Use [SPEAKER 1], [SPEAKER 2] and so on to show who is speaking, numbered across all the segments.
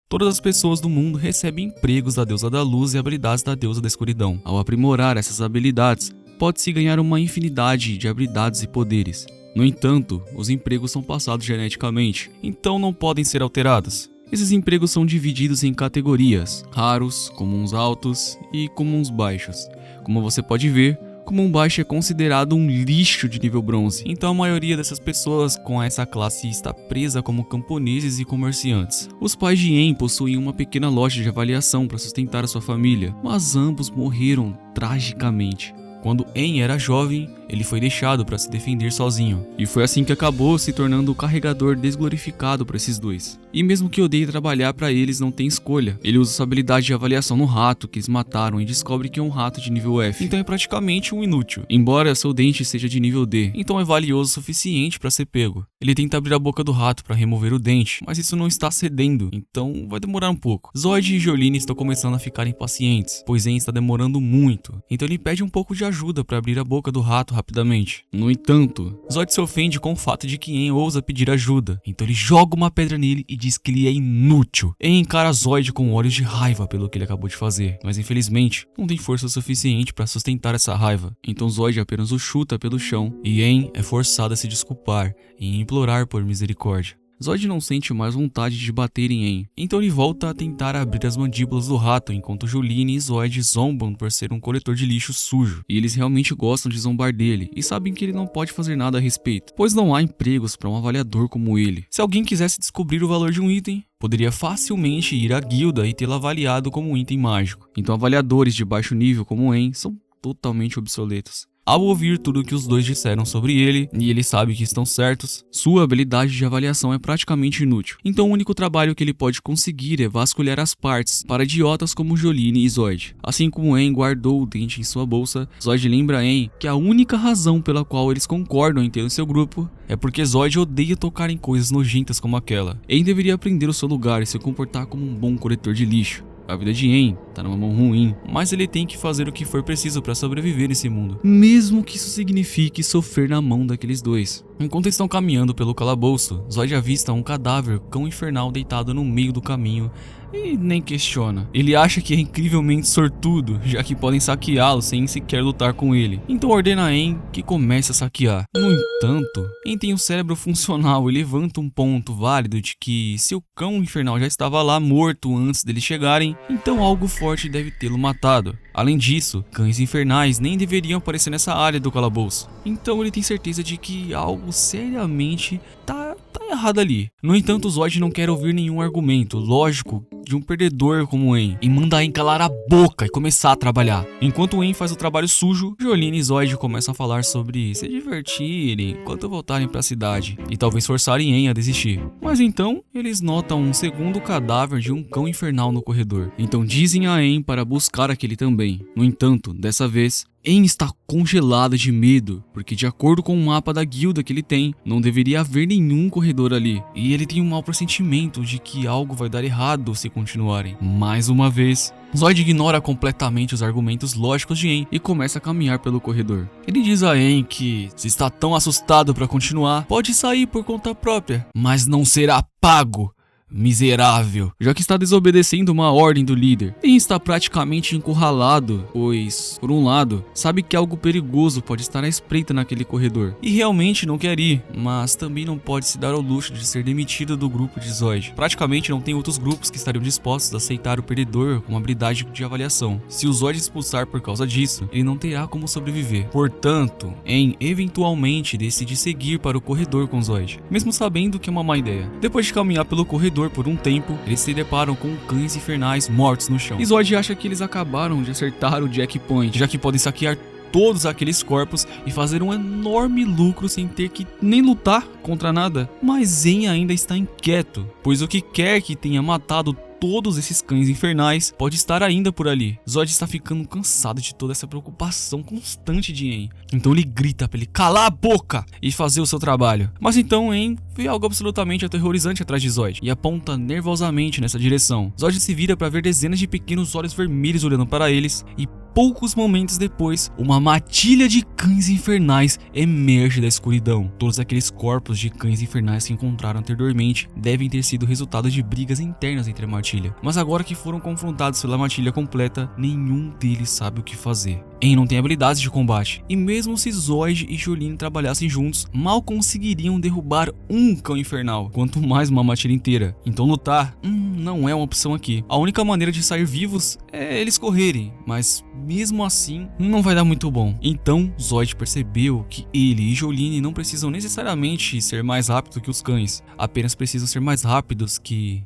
[SPEAKER 1] Todas as pessoas do mundo recebem empregos da deusa da luz e habilidades da deusa da escuridão. Ao aprimorar essas habilidades, pode-se ganhar uma infinidade de habilidades e poderes. No entanto, os empregos são passados geneticamente, então não podem ser alterados. Esses empregos são divididos em categorias: raros, comuns altos e comuns baixos. Como você pode ver, comum baixo é considerado um lixo de nível bronze, então a maioria dessas pessoas com essa classe está presa como camponeses e comerciantes. Os pais de En possuíam uma pequena loja de avaliação para sustentar a sua família, mas ambos morreram tragicamente. Quando En era jovem, ele foi deixado para se defender sozinho, e foi assim que acabou se tornando o carregador desglorificado para esses dois. E mesmo que odeie trabalhar para eles, não tem escolha. Ele usa sua habilidade de avaliação no rato que eles mataram e descobre que é um rato de nível F, então é praticamente um inútil, embora seu dente seja de nível D, então é valioso o suficiente para ser pego. Ele tenta abrir a boca do rato para remover o dente, mas isso não está cedendo, então vai demorar um pouco. Zoid e Jolene estão começando a ficar impacientes, pois En está demorando muito, então ele pede um pouco de ajuda para abrir a boca do rato rapidamente. No entanto, Zoid se ofende com o fato de que En ousa pedir ajuda, então ele joga uma pedra nele e diz que ele é inútil. En encara Zoid com olhos de raiva pelo que ele acabou de fazer, mas infelizmente não tem força suficiente para sustentar essa raiva, então Zoid apenas o chuta pelo chão e En é forçado a se desculpar e implorar por misericórdia. Zoid não sente mais vontade de bater em En, então ele volta a tentar abrir as mandíbulas do rato enquanto Jolene e Zoid zombam por ser um coletor de lixo sujo. E eles realmente gostam de zombar dele e sabem que ele não pode fazer nada a respeito, pois não há empregos para um avaliador como ele. Se alguém quisesse descobrir o valor de um item, poderia facilmente ir à guilda e tê-lo avaliado como um item mágico. Então avaliadores de baixo nível como En são totalmente obsoletos. Ao ouvir tudo o que os dois disseram sobre ele, e ele sabe que estão certos, sua habilidade de avaliação é praticamente inútil. Então o único trabalho que ele pode conseguir é vasculhar as partes para idiotas como Jolene e Zoid. Assim como En guardou o dente em sua bolsa, Zoid lembra En que a única razão pela qual eles concordam em ter o seu grupo é porque Zoid odeia tocar em coisas nojentas como aquela. En deveria aprender o seu lugar e se comportar como um bom coletor de lixo. A vida de En tá numa mão ruim, mas ele tem que fazer o que for preciso para sobreviver nesse mundo, mesmo que isso signifique sofrer na mão daqueles dois. Enquanto estão caminhando pelo calabouço, Zoid avista um cadáver cão infernal deitado no meio do caminho e nem questiona. Ele acha que é incrivelmente sortudo, já que podem saqueá-lo sem sequer lutar com ele, então ordena a En que comece a saquear. No entanto, En tem um cérebro funcional e levanta um ponto válido de que se o cão infernal já estava lá morto antes deles chegarem, então algo forte deve tê-lo matado. Além disso, cães infernais nem deveriam aparecer nessa área do calabouço, então ele tem certeza de que algo seriamente tá errado ali. No entanto, Zoid não quer ouvir nenhum argumento lógico de um perdedor como En e manda En calar a boca e começar a trabalhar. Enquanto En faz o trabalho sujo, Jolene e Zoid começam a falar sobre se divertirem enquanto voltarem para a cidade e talvez forçarem En a desistir. Mas então, eles notam um segundo cadáver de um cão infernal no corredor. Então dizem a En para buscar aquele também. No entanto, dessa vez, En está congelado de medo, porque de acordo com o mapa da guilda que ele tem, não deveria haver nenhum corredor ali. E ele tem um mau pressentimento de que algo vai dar errado se continuarem. Mais uma vez, Zoid ignora completamente os argumentos lógicos de En e começa a caminhar pelo corredor. Ele diz a En que, se está tão assustado para continuar, pode sair por conta própria, mas não será pago. Miserável, já que está desobedecendo uma ordem do líder. En está praticamente encurralado, pois, por um lado, sabe que algo perigoso pode estar à espreita naquele corredor e realmente não quer ir, mas também não pode se dar ao luxo de ser demitido do grupo de Zoid. Praticamente não tem outros grupos que estariam dispostos a aceitar o perdedor com uma habilidade de avaliação. Se o Zoid expulsar por causa disso, ele não terá como sobreviver. Portanto, En eventualmente decide seguir para o corredor com Zoid, mesmo sabendo que é uma má ideia. Depois de caminhar pelo corredor por um tempo, eles se deparam com cães infernais mortos no chão. E Zoid acha que eles acabaram de acertar o checkpoint, já que podem saquear todos aqueles corpos e fazer um enorme lucro sem ter que nem lutar contra nada. Mas En ainda está inquieto, pois o que quer que tenha matado todos esses cães infernais pode estar ainda por ali. Zoid está ficando cansado de toda essa preocupação constante de En, então ele grita para ele calar a boca e fazer o seu trabalho. Mas então En vê algo absolutamente aterrorizante atrás de Zoid e aponta nervosamente nessa direção. Zoid se vira para ver dezenas de pequenos olhos vermelhos olhando para eles e poucos momentos depois, uma matilha de cães infernais emerge da escuridão. Todos aqueles corpos de cães infernais que encontraram anteriormente devem ter sido resultado de brigas internas entre a matilha. Mas agora que foram confrontados pela matilha completa, nenhum deles sabe o que fazer. Aang não tem habilidades de combate, e mesmo se Zoid e Jolyne trabalhassem juntos, mal conseguiriam derrubar um cão infernal, quanto mais uma matilha inteira. Então lutar, não é uma opção aqui. A única maneira de sair vivos é eles correrem, mas mesmo assim não vai dar muito bom. Então Zoid percebeu que ele e Jolyne não precisam necessariamente ser mais rápidos que os cães, apenas precisam ser mais rápidos que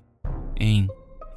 [SPEAKER 1] Aang.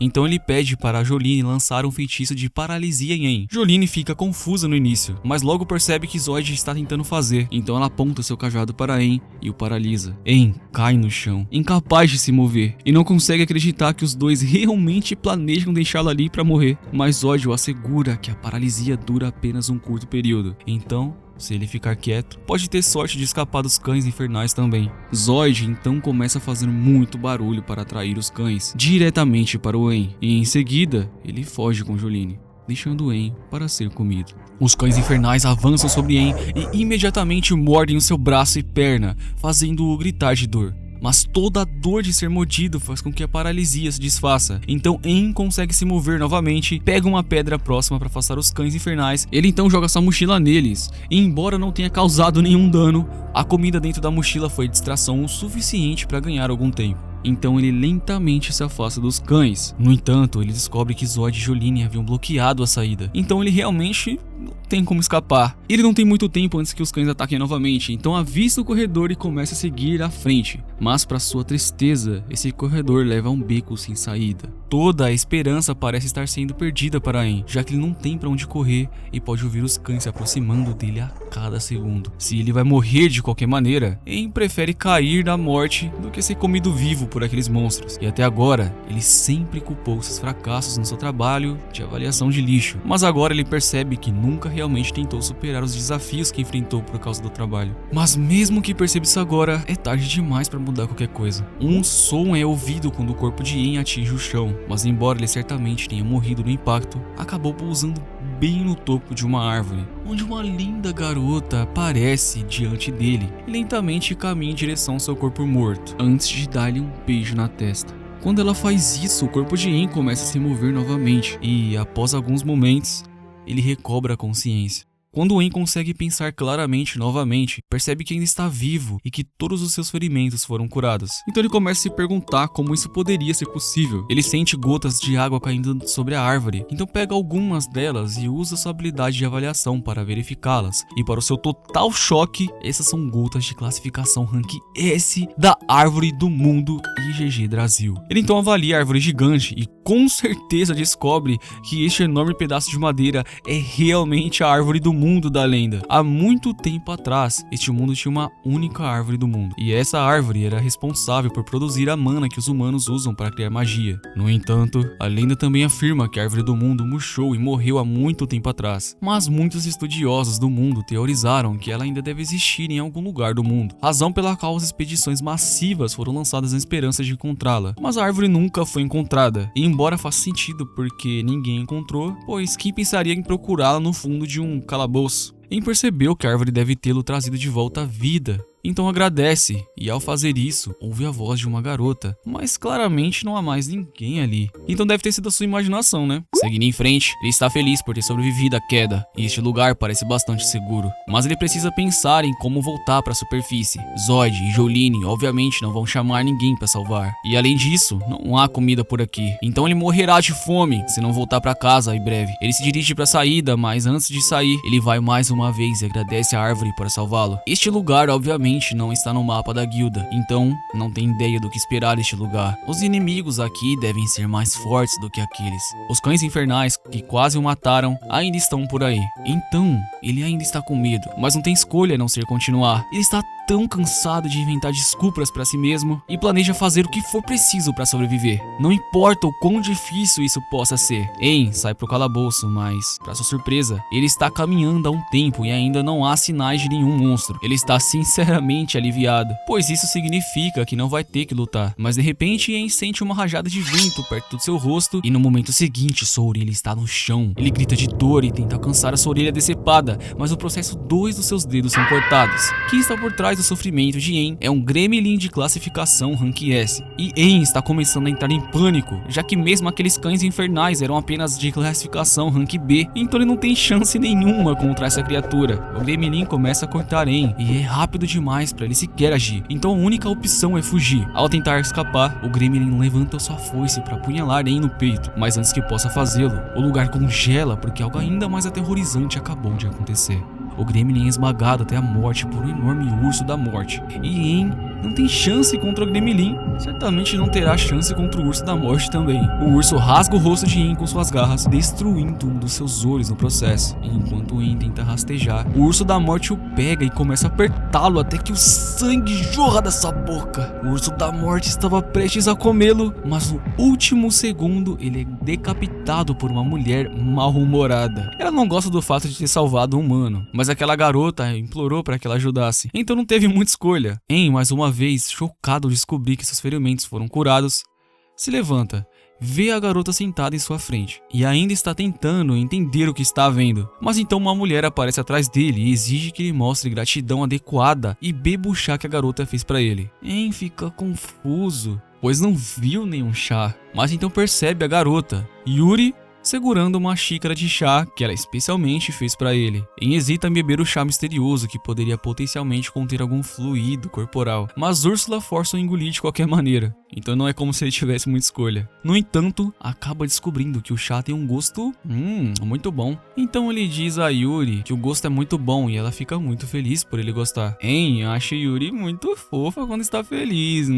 [SPEAKER 1] Então ele pede para a Jolyne lançar um feitiço de paralisia em Aang. Jolyne fica confusa no início, mas logo percebe que Zoid está tentando fazer. Então ela aponta seu cajado para Aang e o paralisa. Aang cai no chão, incapaz de se mover, e não consegue acreditar que os dois realmente planejam deixá-lo ali para morrer. Mas Zoid o assegura que a paralisia dura apenas um curto período. Então, se ele ficar quieto, pode ter sorte de escapar dos cães infernais também. Zoid então começa a fazer muito barulho para atrair os cães diretamente para o Aang, e em seguida ele foge com Jolyne, deixando Aang para ser comido. Os cães infernais avançam sobre Aang e imediatamente mordem o seu braço e perna, fazendo-o gritar de dor. Mas toda a dor de ser mordido faz com que a paralisia se desfaça. Então Aang consegue se mover novamente, pega uma pedra próxima para afastar os cães infernais. Ele então joga sua mochila neles, e embora não tenha causado nenhum dano, a comida dentro da mochila foi distração o suficiente para ganhar algum tempo. Então ele lentamente se afasta dos cães. No entanto, ele descobre que Zoid e Jolyne haviam bloqueado a saída. Então ele realmente não tem como escapar. Ele não tem muito tempo antes que os cães ataquem novamente, então avista o corredor e começa a seguir à frente. Mas para sua tristeza, esse corredor leva a um beco sem saída. Toda a esperança parece estar sendo perdida para Aang, já que ele não tem para onde correr e pode ouvir os cães se aproximando dele a cada segundo. Se ele vai morrer de qualquer maneira, Aang prefere cair da morte do que ser comido vivo por aqueles monstros. E até agora, ele sempre culpou seus fracassos no seu trabalho de avaliação de lixo. Mas agora ele percebe que nunca realmente tentou superar os desafios que enfrentou por causa do trabalho. Mas mesmo que perceba isso agora, é tarde demais para mudar qualquer coisa. Um som é ouvido quando o corpo de Aang atinge o chão, mas embora ele certamente tenha morrido no impacto, acabou pousando bem no topo de uma árvore, onde uma linda garota aparece diante dele e lentamente caminha em direção ao seu corpo morto, antes de dar-lhe um beijo na testa. Quando ela faz isso, o corpo de Aang começa a se mover novamente e, após alguns momentos, ele recobra a consciência. Quando Aang consegue pensar claramente novamente, percebe que ainda está vivo e que todos os seus ferimentos foram curados. Então ele começa a se perguntar como isso poderia ser possível. Ele sente gotas de água caindo sobre a árvore, então pega algumas delas e usa sua habilidade de avaliação para verificá-las. E para o seu total choque, essas são gotas de classificação Rank S da Árvore do Mundo IGG Brasil. Ele então avalia a árvore gigante e com certeza descobre que este enorme pedaço de madeira é realmente a árvore do mundo da lenda. Há muito tempo atrás, este mundo tinha uma única árvore do mundo, e essa árvore era responsável por produzir a mana que os humanos usam para criar magia. No entanto, a lenda também afirma que a árvore do mundo murchou e morreu há muito tempo atrás, mas muitos estudiosos do mundo teorizaram que ela ainda deve existir em algum lugar do mundo, razão pela qual as expedições massivas foram lançadas na esperança de encontrá-la. Mas a árvore nunca foi encontrada, e embora faça sentido porque ninguém encontrou, pois quem pensaria em procurá-la no fundo de um calabouço? Aang percebeu que a árvore deve tê-lo trazido de volta à vida. Então agradece, e ao fazer isso, ouve a voz de uma garota, mas claramente não há mais ninguém ali. Então deve ter sido a sua imaginação, né? Seguindo em frente, ele está feliz por ter sobrevivido à queda, e este lugar parece bastante seguro. Mas ele precisa pensar em como voltar para a superfície. Zoid e Jolyne obviamente não vão chamar ninguém para salvar. E além disso, não há comida por aqui. Então ele morrerá de fome se não voltar para casa em breve. Ele se dirige para a saída, mas antes de sair, ele vai mais uma vez e agradece a árvore por salvá-lo. Este lugar obviamente não está no mapa da guilda, então não tem ideia do que esperar deste lugar. Os inimigos aqui devem ser mais fortes do que aqueles. Os cães infernais que quase o mataram ainda estão por aí. Então ele ainda está com medo, mas não tem escolha a não ser continuar. Ele está tão cansado de inventar desculpas para si mesmo e planeja fazer o que for preciso para sobreviver. Não importa o quão difícil isso possa ser. Aang sai pro calabouço, mas, para sua surpresa, ele está caminhando há um tempo e ainda não há sinais de nenhum monstro. Ele está sinceramente aliviado, pois isso significa que não vai ter que lutar. Mas de repente Aang sente uma rajada de vento perto do seu rosto e no momento seguinte sua orelha está no chão. Ele grita de dor e tenta alcançar a sua orelha decepada, mas no processo 2 dos seus dedos são cortados. Quem está por trás do sofrimento de Aang é um gremlin de classificação Rank S. E Aang está começando a entrar em pânico, já que mesmo aqueles cães infernais eram apenas de classificação Rank B, então ele não tem chance nenhuma contra essa criatura. O gremlin começa a cortar Aang e é rápido demais para ele sequer agir, então a única opção é fugir. Ao tentar escapar, o gremlin levanta sua foice para apunhalar Aang no peito, mas antes que possa fazê-lo, o lugar congela porque algo ainda mais aterrorizante acabou de acontecer. O gremlin é esmagado até a morte por um enorme urso da morte. E Aang não tem chance contra o gremlin. Certamente não terá chance contra o urso da morte também. O urso rasga o rosto de Aang com suas garras, destruindo um dos seus olhos no processo. E enquanto Aang tenta rastejar, o urso da morte o pega e começa a apertá-lo até que o sangue jorra da sua boca. O urso da morte estava prestes a comê-lo, mas no último segundo ele é decapitado por uma mulher mal-humorada. Ela não gosta do fato de ter salvado um humano, mas aquela garota implorou para que ela ajudasse, então não teve muita escolha. Aang, mais uma vez, chocado ao descobrir que seus ferimentos foram curados, se levanta, vê a garota sentada em sua frente e ainda está tentando entender o que está vendo. Mas então uma mulher aparece atrás dele e exige que ele mostre gratidão adequada e beba o chá que a garota fez para ele. Aang fica confuso, pois não viu nenhum chá, mas então percebe a garota, Yuri, segurando uma xícara de chá que ela especialmente fez para ele. Aang hesita em beber o chá misterioso que poderia potencialmente conter algum fluido corporal, mas Úrsula força o engolir de qualquer maneira, então não é como se ele tivesse muita escolha. No entanto, acaba descobrindo que o chá tem um gosto muito bom. Então ele diz a Yuri que o gosto é muito bom e ela fica muito feliz por ele gostar. Aang acha Yuri muito fofa quando está feliz,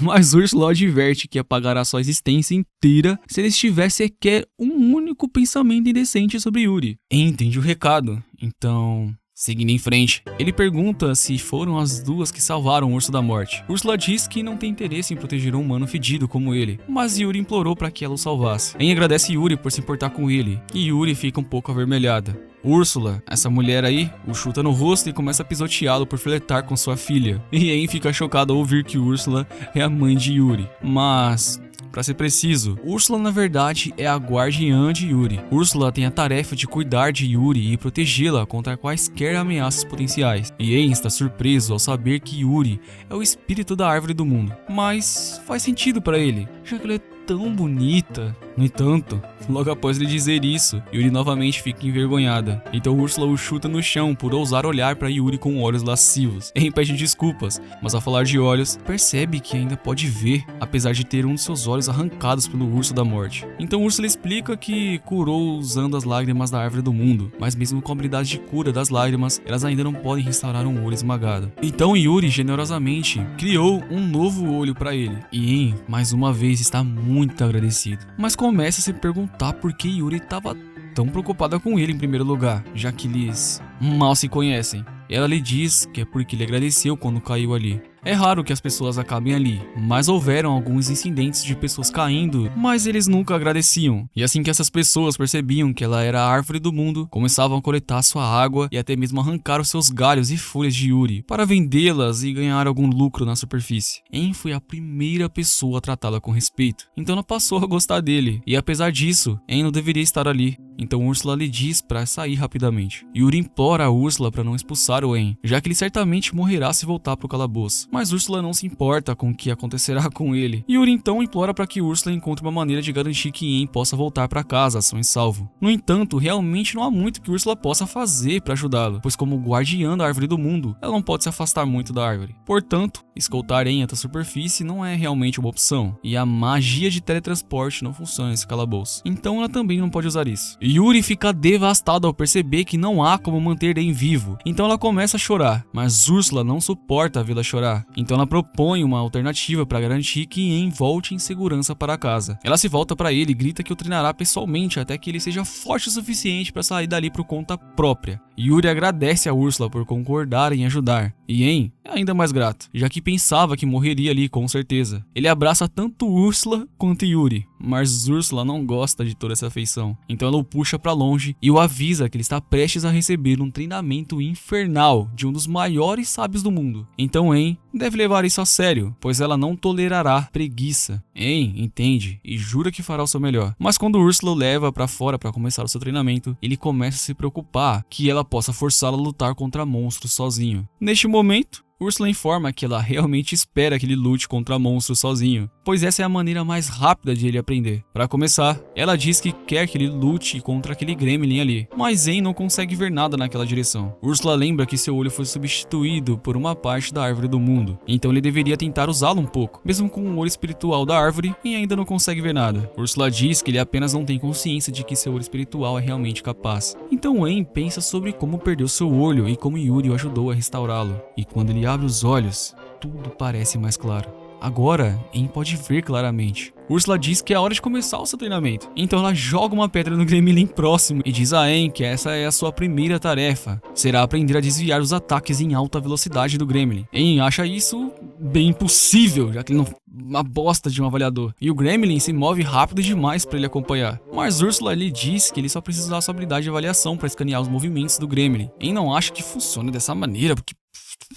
[SPEAKER 1] mas Úrsula adverte que apagará sua existência inteira se ele tivesse sequer um único pensamento indecente sobre Yuri. Aang entende o recado, então, seguindo em frente, ele pergunta se foram as duas que salvaram o Urso da Morte. Úrsula diz que não tem interesse em proteger um humano fedido como ele, mas Yuri implorou para que ela o salvasse. Aang agradece Yuri por se importar com ele, e Yuri fica um pouco avermelhada. Úrsula, essa mulher aí, o chuta no rosto e começa a pisoteá-lo por flertar com sua filha. E Aang fica chocado ao ouvir que Úrsula é a mãe de Yuri. Mas, pra ser preciso, Úrsula na verdade é a guardiã de Yuri. Úrsula tem a tarefa de cuidar de Yuri e protegê-la contra quaisquer ameaças potenciais. E Aang está surpreso ao saber que Yuri é o espírito da árvore do mundo. Mas faz sentido pra ele, já que ela é tão bonita. No entanto, logo após ele dizer isso, Yuri novamente fica envergonhada. Então Úrsula o chuta no chão por ousar olhar para Yuri com olhos lascivos. Aang pede desculpas, mas ao falar de olhos, percebe que ainda pode ver, apesar de ter um de seus olhos arrancados pelo Urso da Morte. Então Úrsula explica que curou usando as lágrimas da árvore do mundo, mas mesmo com a habilidade de cura das lágrimas, elas ainda não podem restaurar um olho esmagado. Então Yuri generosamente criou um novo olho para ele. E Aang, mais uma vez, está muito agradecido. Mas começa a se perguntar por que Yuri estava tão preocupada com ele em primeiro lugar, já que eles mal se conhecem. Ela lhe diz que é porque ele agradeceu quando caiu ali. É raro que as pessoas acabem ali, mas houveram alguns incidentes de pessoas caindo, mas eles nunca agradeciam. E assim que essas pessoas percebiam que ela era a árvore do mundo, começavam a coletar sua água e até mesmo arrancar os seus galhos e folhas de Yuri, para vendê-las e ganhar algum lucro na superfície. Aang foi a primeira pessoa a tratá-la com respeito, então ela passou a gostar dele. E apesar disso, Aang não deveria estar ali, então Úrsula lhe diz para sair rapidamente. Yuri implora a Úrsula para não expulsar o Aang, já que ele certamente morrerá se voltar para o calabouço. Mas Úrsula não se importa com o que acontecerá com ele. Yuri então implora para que Úrsula encontre uma maneira de garantir que Aang possa voltar para casa são e salvo. No entanto, realmente não há muito que Úrsula possa fazer para ajudá-lo, pois como guardiã da árvore do mundo, ela não pode se afastar muito da árvore. Portanto, escoltar Aang até a superfície não é realmente uma opção, e a magia de teletransporte não funciona nesse calabouço. Então ela também não pode usar isso. Yuri fica devastada ao perceber que não há como manter En vivo, então ela começa a chorar, mas Ursula não suporta vê-la chorar, então ela propõe uma alternativa para garantir que En volte em segurança para casa. Ela se volta para ele e grita que o treinará pessoalmente até que ele seja forte o suficiente para sair dali por conta própria. Yuri agradece a Ursula por concordar em ajudar, e En é ainda mais grato, já que pensava que morreria ali com certeza. Ele abraça tanto Ursula quanto Yuri, mas Ursula não gosta de toda essa afeição, então ela o puxa pra longe e o avisa que ele está prestes a receber um treinamento infernal de um dos maiores sábios do mundo. Então En deve levar isso a sério, pois ela não tolerará preguiça. En entende e jura que fará o seu melhor, mas quando Ursula o leva pra fora para começar o seu treinamento, ele começa a se preocupar que ela possa forçá-lo a lutar contra monstros sozinho. Neste momento, Ursula informa que ela realmente espera que ele lute contra monstros sozinho, pois essa é a maneira mais rápida de ele aprender. Para começar, ela diz que quer que ele lute contra aquele gremlin ali, mas En não consegue ver nada naquela direção. Ursula lembra que seu olho foi substituído por uma parte da árvore do mundo, então ele deveria tentar usá-lo um pouco, mesmo com o olho espiritual da árvore, e ainda não consegue ver nada. Ursula diz que ele apenas não tem consciência de que seu olho espiritual é realmente capaz. Então En pensa sobre como perdeu seu olho e como Yuri o ajudou a restaurá-lo, e quando ele abre os olhos, tudo parece mais claro. Agora, En pode ver claramente. Ursula diz que é hora de começar o seu treinamento, então ela joga uma pedra no gremlin próximo e diz a En que essa é a sua primeira tarefa, será aprender a desviar os ataques em alta velocidade do gremlin. En acha isso bem impossível, já que ele não uma bosta de um avaliador, e o gremlin se move rápido demais para ele acompanhar. Mas Ursula lhe diz que ele só precisa usar sua habilidade de avaliação para escanear os movimentos do gremlin. En não acha que funcione dessa maneira, porque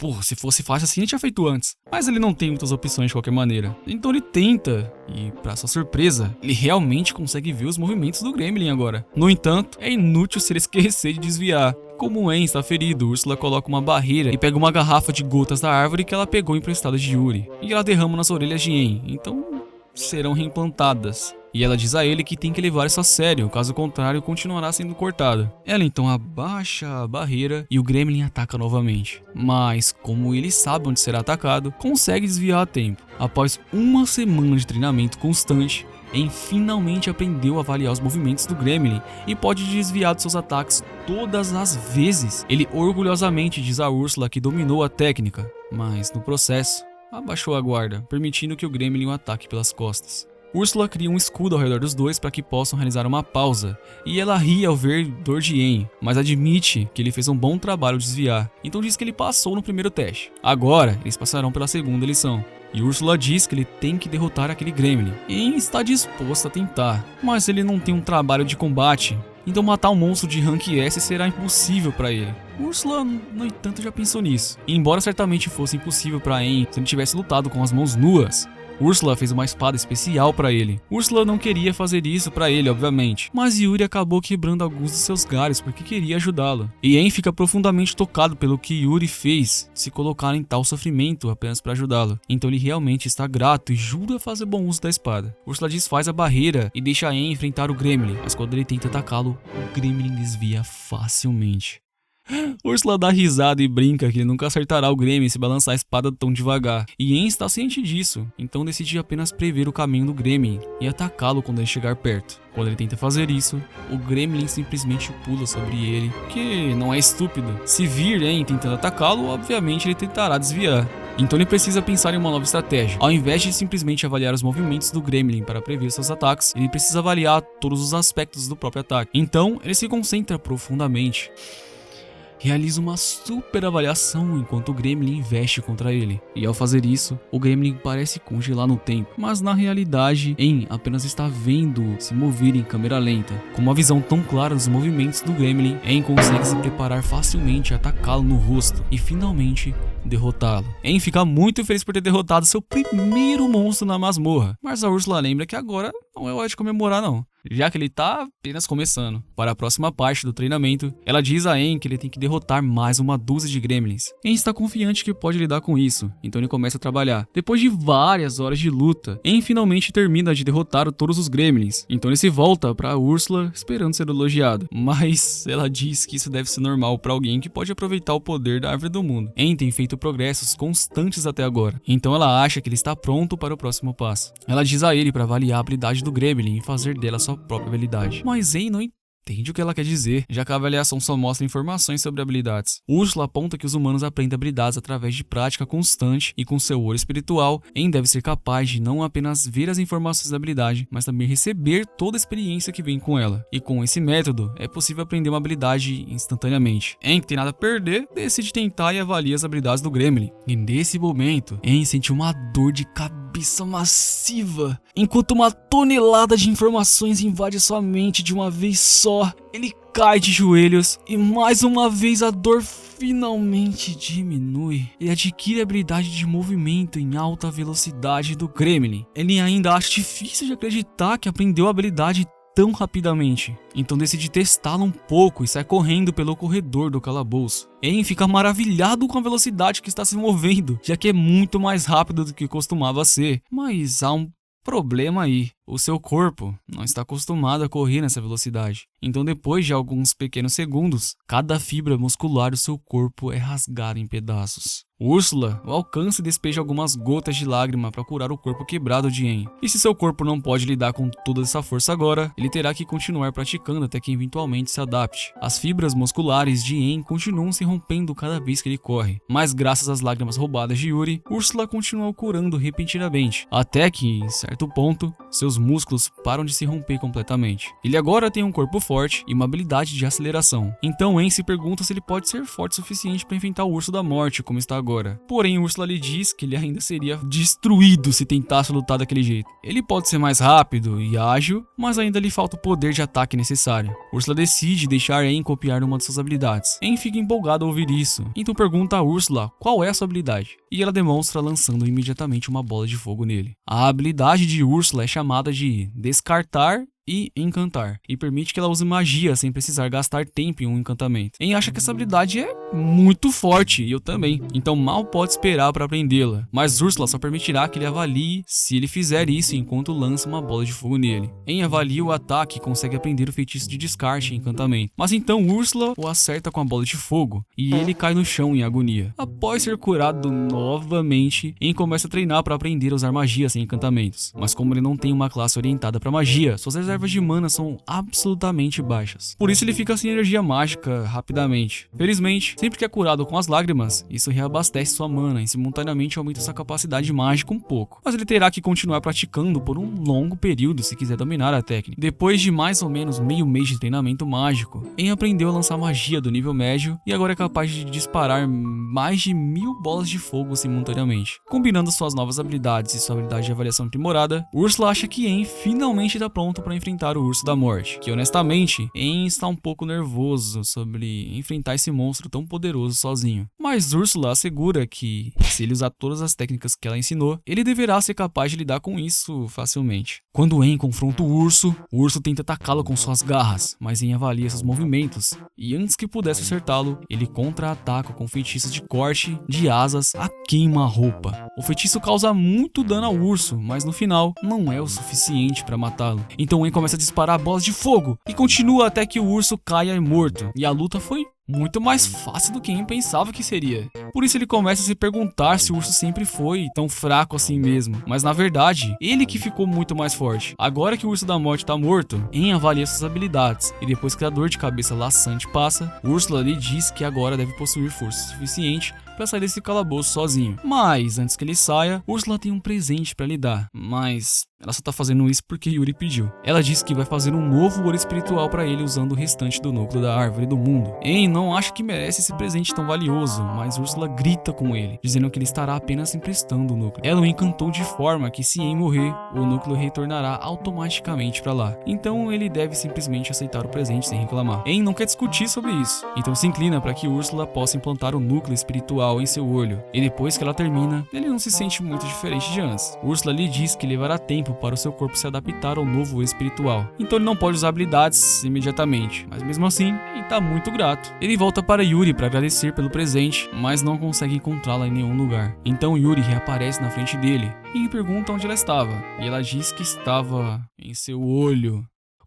[SPEAKER 1] porra, se fosse fácil assim, ele tinha feito antes. Mas ele não tem muitas opções de qualquer maneira. Então ele tenta, e pra sua surpresa, ele realmente consegue ver os movimentos do gremlin agora. No entanto, é inútil se ele esquecer de desviar. Como En está ferido, Ursula coloca uma barreira e pega uma garrafa de gotas da árvore que ela pegou emprestada de Yuri. E ela derrama nas orelhas de En, então serão reimplantadas. E ela diz a ele que tem que levar isso a sério, caso contrário continuará sendo cortada. Ela então abaixa a barreira e o gremlin ataca novamente. Mas, como ele sabe onde será atacado, consegue desviar a tempo. Após uma semana de treinamento constante, En finalmente aprendeu a avaliar os movimentos do gremlin e pode desviar de seus ataques todas as vezes. Ele orgulhosamente diz a Ursula que dominou a técnica, mas no processo, abaixou a guarda, permitindo que o gremlin o ataque pelas costas. Ursula cria um escudo ao redor dos dois para que possam realizar uma pausa, e ela ri ao ver dor de En, mas admite que ele fez um bom trabalho de desviar, então diz que ele passou no primeiro teste. Agora, eles passarão pela segunda lição. E Ursula diz que ele tem que derrotar aquele gremlin. En está disposto a tentar, mas ele não tem um trabalho de combate, então matar um monstro de rank S será impossível para ele. Ursula, no entanto, já pensou nisso. E embora certamente fosse impossível para En se ele tivesse lutado com as mãos nuas, Ursula fez uma espada especial para ele. Ursula não queria fazer isso para ele, obviamente, mas Yuri acabou quebrando alguns de seus galhos porque queria ajudá-lo. E En fica profundamente tocado pelo que Yuri fez, se colocar em tal sofrimento apenas para ajudá-lo. Então ele realmente está grato e jura fazer bom uso da espada. Ursula desfaz a barreira e deixa En enfrentar o gremlin, mas quando ele tenta atacá-lo, o gremlin desvia facilmente. Ursula dá risada e brinca que ele nunca acertará o gremlin se balançar a espada tão devagar, e En está ciente disso, então decide apenas prever o caminho do gremlin e atacá-lo quando ele chegar perto. Quando ele tenta fazer isso, o gremlin simplesmente pula sobre ele, que não é estúpido. Se vir En tentando atacá-lo, obviamente ele tentará desviar. Então ele precisa pensar em uma nova estratégia. Ao invés de simplesmente avaliar os movimentos do gremlin para prever seus ataques, ele precisa avaliar todos os aspectos do próprio ataque. Então ele se concentra profundamente. Realiza uma super avaliação enquanto o gremlin investe contra ele. E ao fazer isso, o gremlin parece congelar no tempo, mas na realidade, En apenas está vendo se mover em câmera lenta. Com uma visão tão clara dos movimentos do gremlin, En consegue se preparar facilmente a atacá-lo no rosto e finalmente derrotá-lo. En fica muito feliz por ter derrotado seu primeiro monstro na masmorra, mas a Ursula lembra que agora não é hora de comemorar não, já que ele tá apenas começando. Para a próxima parte do treinamento, ela diz a En que ele tem que derrotar mais uma dúzia de gremlins. En está confiante que pode lidar com isso, então ele começa a trabalhar. Depois de várias horas de luta, En finalmente termina de derrotar todos os gremlins, então ele se volta para Ursula esperando ser elogiado, mas ela diz que isso deve ser normal para alguém que pode aproveitar o poder da árvore do mundo. En tem feito progressos constantes até agora, então ela acha que ele está pronto para o próximo passo. Ela diz a ele para avaliar a habilidade do gremlin e fazer dela sua própria habilidade, mas En não entende o que ela quer dizer, já que a avaliação só mostra informações sobre habilidades. Úrsula aponta que os humanos aprendem habilidades através de prática constante e com seu olho espiritual, En deve ser capaz de não apenas ver as informações da habilidade, mas também receber toda a experiência que vem com ela. E com esse método, é possível aprender uma habilidade instantaneamente. En, que tem nada a perder, decide tentar e avalia as habilidades do Gremlin. E nesse momento, En sente uma dor de cabeça massiva, enquanto uma tonelada de informações invade sua mente de uma vez só. Ele cai de joelhos e mais uma vez a dor finalmente diminui. Ele adquire a habilidade de movimento em alta velocidade do Gremlin. Ele ainda acha difícil de acreditar que aprendeu a habilidade tão rapidamente, então decide testá-la um pouco e sai correndo pelo corredor do calabouço. En fica maravilhado com a velocidade que está se movendo, já que é muito mais rápido do que costumava ser. Mas há um problema aí. O seu corpo não está acostumado a correr nessa velocidade. Então, depois de alguns pequenos segundos, cada fibra muscular do seu corpo é rasgada em pedaços. Úrsula o alcança e despeja algumas gotas de lágrima para curar o corpo quebrado de En. E se seu corpo não pode lidar com toda essa força agora, ele terá que continuar praticando até que eventualmente se adapte. As fibras musculares de En continuam se rompendo cada vez que ele corre, mas graças às lágrimas roubadas de Yuri, Úrsula continua o curando repentinamente, até que, em certo ponto, seus músculos param de se romper completamente. Ele agora tem um corpo forte e uma habilidade de aceleração. Então En se pergunta se ele pode ser forte o suficiente para enfrentar o Urso da Morte como está agora. Porém, Úrsula lhe diz que ele ainda seria destruído se tentasse lutar daquele jeito. Ele pode ser mais rápido e ágil, mas ainda lhe falta o poder de ataque necessário. Úrsula decide deixar En copiar uma de suas habilidades. En fica empolgado ao ouvir isso, então pergunta a Úrsula qual é a sua habilidade, e ela demonstra lançando imediatamente uma bola de fogo nele. A habilidade de Úrsula é chamada de Descartar e Encantar, e permite que ela use magia sem precisar gastar tempo em um encantamento. En acha que essa habilidade é muito forte, e eu também, então mal pode esperar para aprendê-la, mas Úrsula só permitirá que ele avalie se ele fizer isso enquanto lança uma bola de fogo nele. En avalia o ataque e consegue aprender o feitiço de descarte e encantamento, mas então Úrsula o acerta com a bola de fogo, e ele cai no chão em agonia. Após ser curado novamente, En começa a treinar para aprender a usar magia sem encantamentos, mas como ele não tem uma classe orientada para magia, suas reservas de mana são absolutamente baixas. Por isso ele fica sem energia mágica rapidamente. Felizmente, sempre que é curado com as lágrimas, isso reabastece sua mana e simultaneamente aumenta sua capacidade mágica um pouco. Mas ele terá que continuar praticando por um longo período se quiser dominar a técnica. Depois de mais ou menos meio mês de treinamento mágico, En aprendeu a lançar magia do nível médio e agora é capaz de disparar mais de 1000 bolas de fogo simultaneamente. Combinando suas novas habilidades e sua habilidade de avaliação aprimorada, Úrsula acha que En finalmente está pronto para enfrentar o Urso da Morte, que honestamente, En está um pouco nervoso sobre enfrentar esse monstro tão poderoso sozinho. Mas Úrsula assegura que, se ele usar todas as técnicas que ela ensinou, ele deverá ser capaz de lidar com isso facilmente. Quando En confronta o urso tenta atacá-lo com suas garras, mas En avalia seus movimentos, e antes que pudesse acertá-lo, ele contra-ataca com feitiços de corte de asas a queima-roupa. O feitiço causa muito dano ao urso, mas no final, não é o suficiente para matá-lo. Então En começa a disparar bolas de fogo e continua até que o urso caia morto. E a luta foi muito mais fácil do que En pensava que seria. Por isso ele começa a se perguntar se o urso sempre foi tão fraco assim mesmo. Mas na verdade, ele que ficou muito mais forte. Agora que o Urso da Morte tá morto, En avalia suas habilidades. E depois que a dor de cabeça laçante passa, Úrsula lhe diz que agora deve possuir força suficiente para sair desse calabouço sozinho. Mas antes que ele saia, Úrsula tem um presente para lhe dar. Mas ela só tá fazendo isso porque Yuri pediu. Ela diz que vai fazer um novo ouro espiritual para ele usando o restante do núcleo da árvore do mundo. En não acha que merece esse presente tão valioso, mas Úrsula grita com ele, dizendo que ele estará apenas emprestando o núcleo. Ela o encantou de forma que se En morrer, o núcleo retornará automaticamente para lá. Então ele deve simplesmente aceitar o presente sem reclamar. En não quer discutir sobre isso, então se inclina para que Úrsula possa implantar o núcleo espiritual em seu olho. E depois que ela termina, ele não se sente muito diferente de antes. Úrsula lhe diz que levará tempo para o seu corpo se adaptar ao novo espiritual. Então ele não pode usar habilidades imediatamente, mas mesmo assim, ele tá muito grato. Ele volta para Yuri para agradecer pelo presente, mas não consegue encontrá-la em nenhum lugar. Então Yuri reaparece na frente dele e pergunta onde ela estava, e ela diz que estava em seu olho.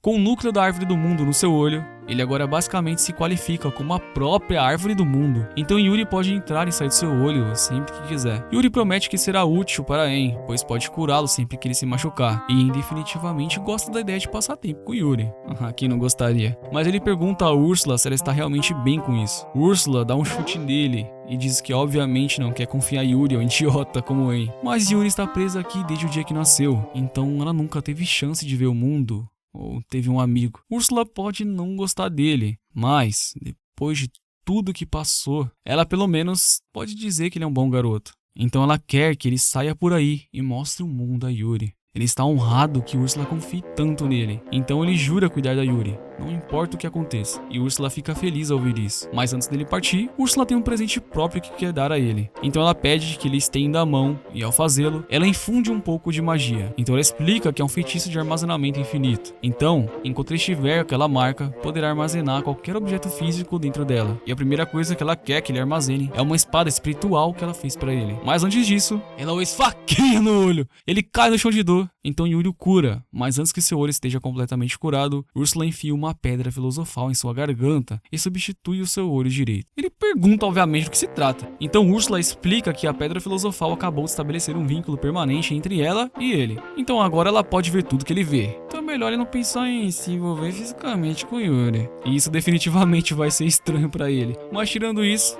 [SPEAKER 1] Com o núcleo da árvore do mundo no seu olho, ele agora basicamente se qualifica como a própria árvore do mundo. Então Yuri pode entrar e sair do seu olho sempre que quiser. Yuri promete que será útil para En, pois pode curá-lo sempre que ele se machucar. E En definitivamente gosta da ideia de passar tempo com Yuri. Quem não gostaria? Mas ele pergunta a Úrsula se ela está realmente bem com isso. Úrsula dá um chute nele e diz que obviamente não quer confiar em Yuri, um idiota como En. Mas Yuri está presa aqui desde o dia que nasceu, então ela nunca teve chance de ver o mundo. Ou teve um amigo. Úrsula pode não gostar dele, mas depois de tudo que passou, ela pelo menos pode dizer que ele é um bom garoto. Então ela quer que ele saia por aí e mostre o mundo a Yuri. Ele está honrado que Úrsula confie tanto nele, então ele jura cuidar da Yuri, não importa o que aconteça, e Úrsula fica feliz ao ouvir isso. Mas antes dele partir, Úrsula tem um presente próprio que quer dar a ele, então ela pede que ele estenda a mão, e ao fazê-lo, ela infunde um pouco de magia. Então ela explica que é um feitiço de armazenamento infinito. Então, enquanto ele estiver aquela marca, poderá armazenar qualquer objeto físico dentro dela, e a primeira coisa que ela quer que ele armazene é uma espada espiritual que ela fez pra ele. Mas antes disso, ela o esfaqueia no olho, ele cai no chão de dor. Então Yuri o cura, mas antes que seu olho esteja completamente curado, Úrsula enfia uma pedra filosofal em sua garganta e substitui o seu olho direito. Ele pergunta obviamente do que se trata. Então Úrsula explica que a pedra filosofal acabou de estabelecer um vínculo permanente entre ela e ele. Então agora ela pode ver tudo que ele vê. Então é melhor ele não pensar em se envolver fisicamente com Yuri. E isso definitivamente vai ser estranho pra ele. Mas tirando isso,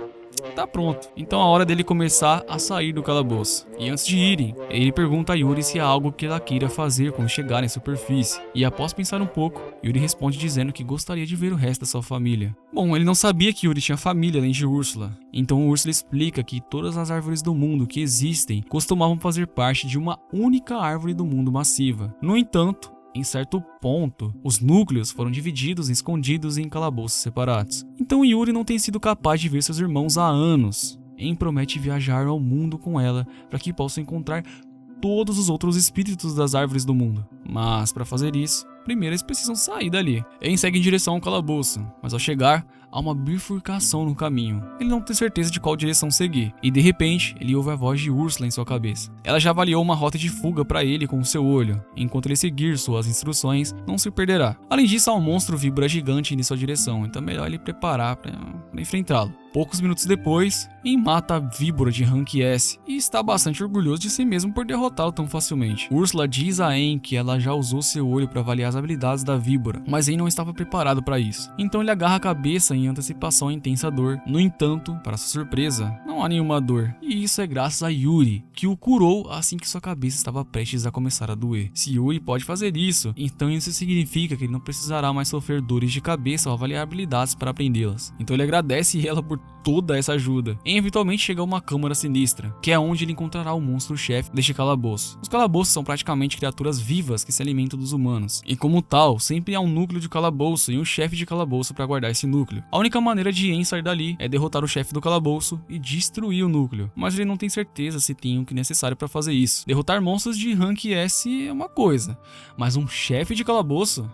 [SPEAKER 1] tá pronto. Então a hora dele começar a sair do calabouço. E antes de irem, ele pergunta a Yuri se há algo que ela queira fazer quando chegar em superfície. E após pensar um pouco, Yuri responde dizendo que gostaria de ver o resto da sua família. Bom, ele não sabia que Yuri tinha família além de Úrsula. Então Úrsula explica que todas as árvores do mundo que existem costumavam fazer parte de uma única árvore do mundo massiva. No entanto, em certo ponto, os núcleos foram divididos e escondidos em calabouços separados. Então Yuri não tem sido capaz de ver seus irmãos há anos. En promete viajar ao mundo com ela para que possa encontrar todos os outros espíritos das árvores do mundo. Mas para fazer isso, primeiro eles precisam sair dali. En segue em direção ao calabouço, mas ao chegar, há uma bifurcação no caminho. Ele não tem certeza de qual direção seguir, e de repente, ele ouve a voz de Úrsula em sua cabeça. Ela já avaliou uma rota de fuga para ele com o seu olho. Enquanto ele seguir suas instruções, não se perderá. Além disso, há um monstro víbora gigante em sua direção, então é melhor ele preparar para enfrentá-lo. Poucos minutos depois, En mata a víbora de rank S e está bastante orgulhoso de si mesmo por derrotá-lo tão facilmente. Úrsula diz a En que ela já usou seu olho para avaliar as habilidades da víbora, mas En não estava preparado para isso. Então ele agarra a cabeça em antecipação à intensa dor. No entanto, para sua surpresa, não há nenhuma dor. E isso é graças a Yuri, que o curou assim que sua cabeça estava prestes a começar a doer. Se Yuri pode fazer isso, então isso significa que ele não precisará mais sofrer dores de cabeça ao avaliar habilidades para aprendê-las. Então ele agradece ela por toda essa ajuda. En eventualmente chega a uma câmara sinistra, que é onde ele encontrará o monstro-chefe deste calabouço. Os calabouços são praticamente criaturas vivas que se alimentam dos humanos, e como tal, sempre há um núcleo de calabouço e um chefe de calabouço para guardar esse núcleo. A única maneira de En sair dali é derrotar o chefe do calabouço e destruir o núcleo, mas ele não tem certeza se tem o que é necessário para fazer isso. Derrotar monstros de rank S é uma coisa, mas um chefe de calabouço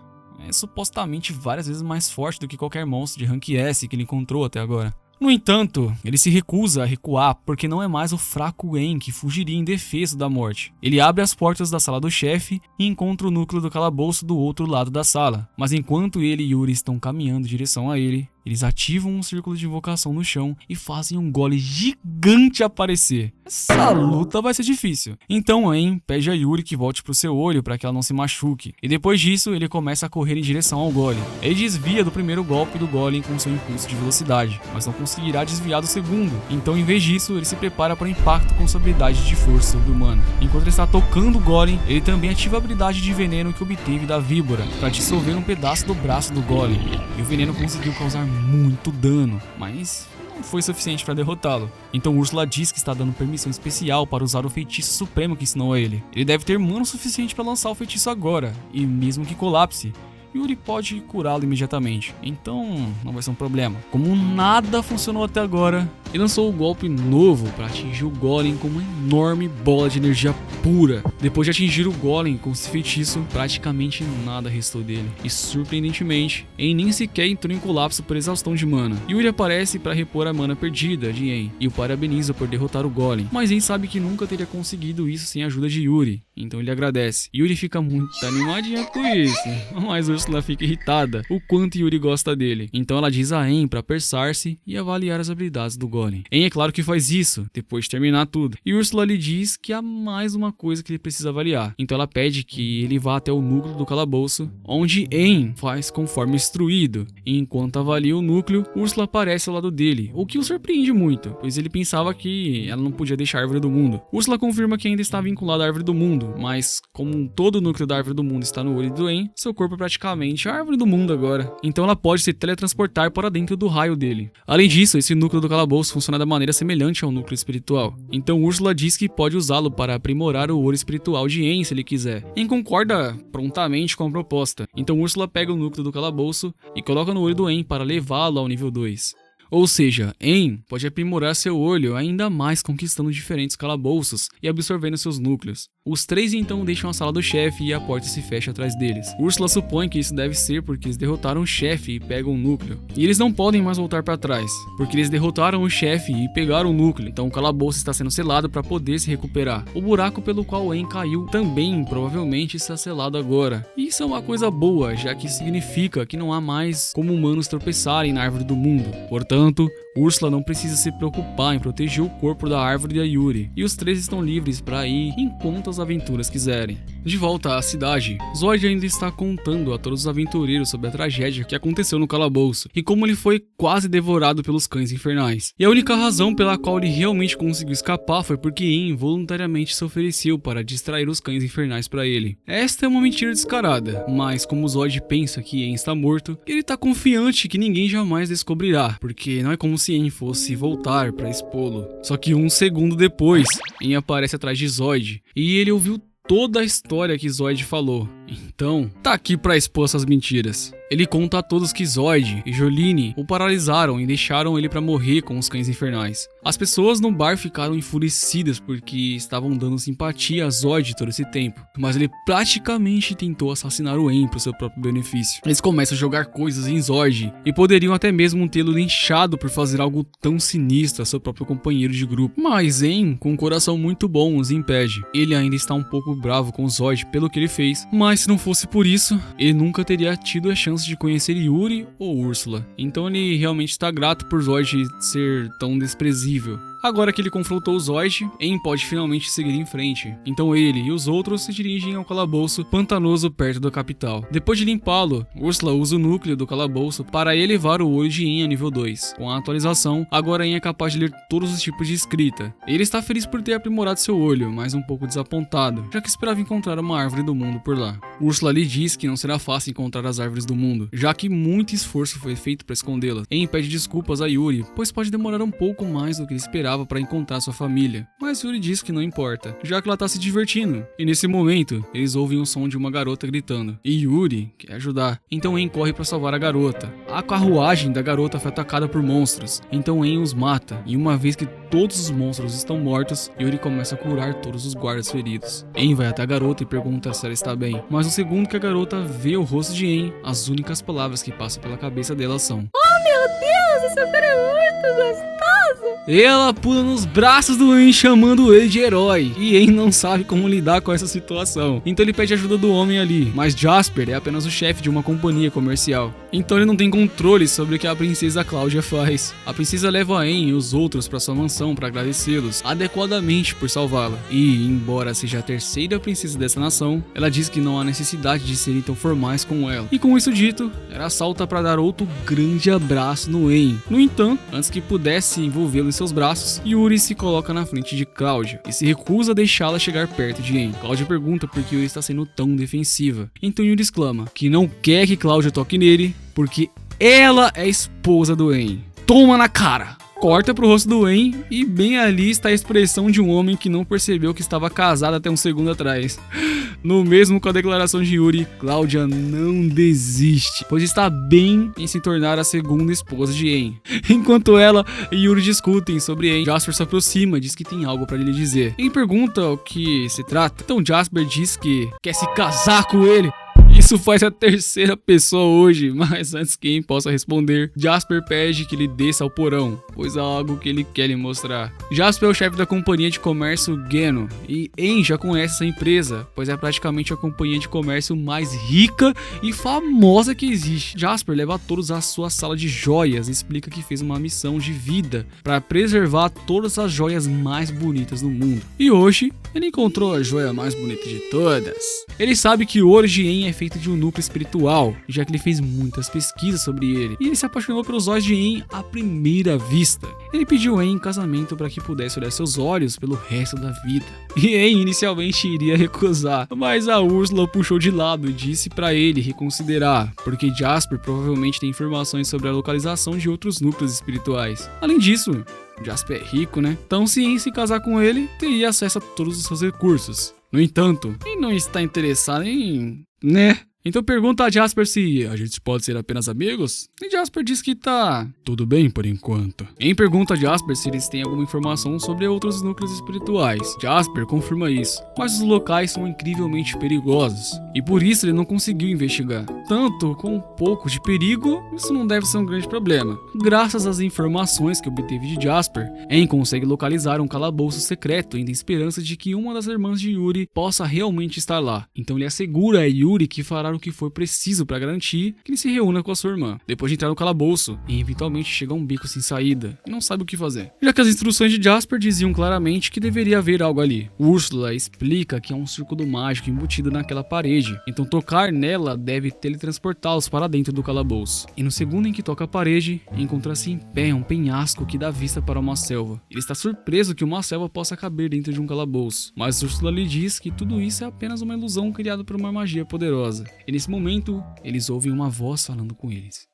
[SPEAKER 1] é supostamente várias vezes mais forte do que qualquer monstro de rank S que ele encontrou até agora. No entanto, ele se recusa a recuar porque não é mais o fraco En que fugiria indefeso da morte. Ele abre as portas da sala do chefe e encontra o núcleo do calabouço do outro lado da sala. Mas enquanto ele e Yuri estão caminhando em direção a ele, eles ativam um círculo de invocação no chão e fazem um golem gigante aparecer. Essa luta vai ser difícil. Então En pede a Yuri que volte pro seu olho para que ela não se machuque. E depois disso, ele começa a correr em direção ao golem. Ele desvia do primeiro golpe do golem com seu impulso de velocidade, mas não conseguirá desviar do segundo. Então, em vez disso, ele se prepara para o impacto com sua habilidade de força sobre-humana. Enquanto ele está tocando o golem, ele também ativa a habilidade de veneno que obteve da víbora para dissolver um pedaço do braço do golem. E o veneno conseguiu causar muito dano, mas não foi suficiente para derrotá-lo. Então Úrsula diz que está dando permissão especial para usar o feitiço supremo que ensinou a ele. Ele deve ter mana suficiente para lançar o feitiço agora, e mesmo que colapse, Yuri pode curá-lo imediatamente, então não vai ser um problema. Como nada funcionou até agora, ele lançou o golpe novo para atingir o golem com uma enorme bola de energia pura. Depois de atingir o golem com esse feitiço, praticamente nada restou dele. E surpreendentemente, En nem sequer entrou em colapso por exaustão de mana. Yuri aparece para repor a mana perdida de En e o parabeniza por derrotar o golem. Mas En sabe que nunca teria conseguido isso sem a ajuda de Yuri. Então ele agradece. Yuri fica muito animadinha com isso, mas Ursula fica irritada o quanto Yuri gosta dele. Então ela diz a Aang pra apressar-se e avaliar as habilidades do Golem. Aang é claro que faz isso, depois de terminar tudo. E Ursula lhe diz que há mais uma coisa que ele precisa avaliar. Então ela pede que ele vá até o núcleo do calabouço, onde Aang faz conforme instruído. E enquanto avalia o núcleo, Ursula aparece ao lado dele, o que o surpreende muito, pois ele pensava que ela não podia deixar a Árvore do Mundo. Ursula confirma que ainda está vinculada à Árvore do Mundo, mas como todo o núcleo da Árvore do Mundo está no olho do Aang, seu corpo é praticamente a Árvore do Mundo agora. Então ela pode se teletransportar para dentro do raio dele. Além disso, esse núcleo do calabouço funciona da maneira semelhante ao núcleo espiritual. Então Ursula diz que pode usá-lo para aprimorar o ouro espiritual de Aang se ele quiser. Aang concorda prontamente com a proposta. Então Ursula pega o núcleo do calabouço e coloca no olho do Aang para levá-lo ao nível 2. Ou seja, Aang pode aprimorar seu olho ainda mais conquistando diferentes calabouços e absorvendo seus núcleos. Os três então deixam a sala do chefe e a porta se fecha atrás deles. Ursula supõe que isso deve ser porque eles derrotaram o chefe e pegam o núcleo. E eles não podem mais voltar para trás, porque eles derrotaram o chefe e pegaram o núcleo. Então o calabouço está sendo selado para poder se recuperar. O buraco pelo qual Aang caiu também provavelmente está selado agora. E isso é uma coisa boa, já que significa que não há mais como humanos tropeçarem na Árvore do Mundo. Portanto, Ursula não precisa se preocupar em proteger o corpo da árvore da Yuri, e os três estão livres para ir enquanto as aventuras quiserem. De volta à cidade, Zoid ainda está contando a todos os aventureiros sobre a tragédia que aconteceu no calabouço, e como ele foi quase devorado pelos cães infernais. E a única razão pela qual ele realmente conseguiu escapar foi porque Aang voluntariamente se ofereceu para distrair os cães infernais para ele. Esta é uma mentira descarada, mas como Zoid pensa que Aang está morto, ele está confiante que ninguém jamais descobrirá, porque não é como se Aang fosse voltar para expô-lo. Só que um segundo depois, Aang aparece atrás de Zoid e ele ouviu toda a história que Zoid falou. Então, tá aqui pra expor essas mentiras. Ele conta a todos que Zoid e Jolyne o paralisaram e deixaram ele pra morrer com os cães infernais. As pessoas no bar ficaram enfurecidas porque estavam dando simpatia a Zoid todo esse tempo, mas ele praticamente tentou assassinar o Aang pro seu próprio benefício. Eles começam a jogar coisas em Zoid e poderiam até mesmo tê-lo linchado por fazer algo tão sinistro a seu próprio companheiro de grupo. Mas Aang, com um coração muito bom, os impede. Ele ainda está um pouco bravo com Zoid pelo que ele fez, mas se não fosse por isso, ele nunca teria tido a chance de conhecer Yuri ou Ursula. Então ele realmente está grato por Zoid ser tão desprezível. Agora que ele confrontou o Zoid, Aang pode finalmente seguir em frente. Então ele e os outros se dirigem ao calabouço pantanoso perto da capital. Depois de limpá-lo, Ursula usa o núcleo do calabouço para elevar o olho de Aang a nível 2. Com a atualização, agora Aang é capaz de ler todos os tipos de escrita. Ele está feliz por ter aprimorado seu olho, mas um pouco desapontado, já que esperava encontrar uma árvore do mundo por lá. Ursula lhe diz que não será fácil encontrar as árvores do mundo, já que muito esforço foi feito para escondê-las. Aang pede desculpas a Yuri, pois pode demorar um pouco mais do que ele esperava para encontrar sua família, mas Yuri diz que não importa, já que ela tá se divertindo. E nesse momento, eles ouvem o som de uma garota gritando, e Yuri quer ajudar. Então Aang corre para salvar a garota. A carruagem da garota foi atacada por monstros, então Aang os mata, e uma vez que todos os monstros estão mortos, Yuri começa a curar todos os guardas feridos. Aang vai até a garota e pergunta se ela está bem, mas no segundo que a garota vê o rosto de Aang, as únicas palavras que passam pela cabeça dela são:
[SPEAKER 2] "Oh meu Deus, esse cara é muito gostoso!"
[SPEAKER 1] Ela pula nos braços do Aang chamando ele de herói, e Aang não sabe como lidar com essa situação. Então ele pede ajuda do homem ali, mas Jasper é apenas o chefe de uma companhia comercial. Então ele não tem controle sobre o que a princesa Cláudia faz. A princesa leva Aang e os outros para sua mansão para agradecê-los adequadamente por salvá-la. E, embora seja a terceira princesa dessa nação, ela diz que não há necessidade de serem tão formais como ela. E com isso dito, ela salta para dar outro grande abraço no Aang. No entanto, antes que pudesse envolvê-lo em seus braços, Yuri se coloca na frente de Cláudia e se recusa a deixá-la chegar perto de Aang. Cláudia pergunta por que Yuri está sendo tão defensiva. Então Yuri exclama que não quer que Cláudia toque nele porque ela é esposa do Aang. Toma na cara! Corta pro rosto do Aang e bem ali está a expressão de um homem que não percebeu que estava casado até um segundo atrás. No mesmo com a declaração de Yuri, Cláudia não desiste, pois está bem em se tornar a segunda esposa de Aang. Enquanto ela e Yuri discutem sobre Aang, Jasper se aproxima e diz que tem algo para lhe dizer. Aang pergunta o que se trata, então Jasper diz que quer se casar com ele. E Isso faz a terceira pessoa hoje, mas antes que Aang possa responder, Jasper pede que ele desça ao porão, pois há algo que ele quer lhe mostrar. Jasper é o chefe da companhia de comércio Geno, e Aang já conhece essa empresa, pois é praticamente a companhia de comércio mais rica e famosa que existe. Jasper leva todos à sua sala de joias e explica que fez uma missão de vida para preservar todas as joias mais bonitas do mundo. E hoje, ele encontrou a joia mais bonita de todas. Ele sabe que o ouro de Aang é feito de um núcleo espiritual, já que ele fez muitas pesquisas sobre ele, e ele se apaixonou pelos olhos de Aang à primeira vista. Ele pediu Aang em casamento para que pudesse olhar seus olhos pelo resto da vida. E Aang inicialmente iria recusar, mas a Úrsula o puxou de lado e disse para ele reconsiderar, porque Jasper provavelmente tem informações sobre a localização de outros núcleos espirituais. Além disso, Jasper é rico, né? Então se Aang se casar com ele, teria acesso a todos os seus recursos. No entanto, ele não está interessado em... né? Então pergunta a Jasper se a gente pode ser apenas amigos, e Jasper diz que tá tudo bem por enquanto. Aang pergunta a Jasper se eles têm alguma informação sobre outros núcleos espirituais. Jasper confirma isso, mas os locais são incrivelmente perigosos, e por isso ele não conseguiu investigar. Tanto com um pouco de perigo, isso não deve ser um grande problema. Graças às informações que obteve de Jasper, Aang consegue localizar um calabouço secreto, ainda em esperança de que uma das irmãs de Yuri possa realmente estar lá. Então ele assegura a Yuri que fará o que for preciso para garantir que ele se reúna com a sua irmã. Depois de entrar no calabouço, e eventualmente chega a um beco sem saída, e não sabe o que fazer. Já que as instruções de Jasper diziam claramente que deveria haver algo ali. Úrsula explica que é um círculo mágico embutido naquela parede, então tocar nela deve teletransportá-los para dentro do calabouço. E no segundo em que toca a parede, encontra-se em pé um penhasco que dá vista para uma selva. Ele está surpreso que uma selva possa caber dentro de um calabouço, mas Úrsula lhe diz que tudo isso é apenas uma ilusão criada por uma magia poderosa. E nesse momento, eles ouvem uma voz falando com eles.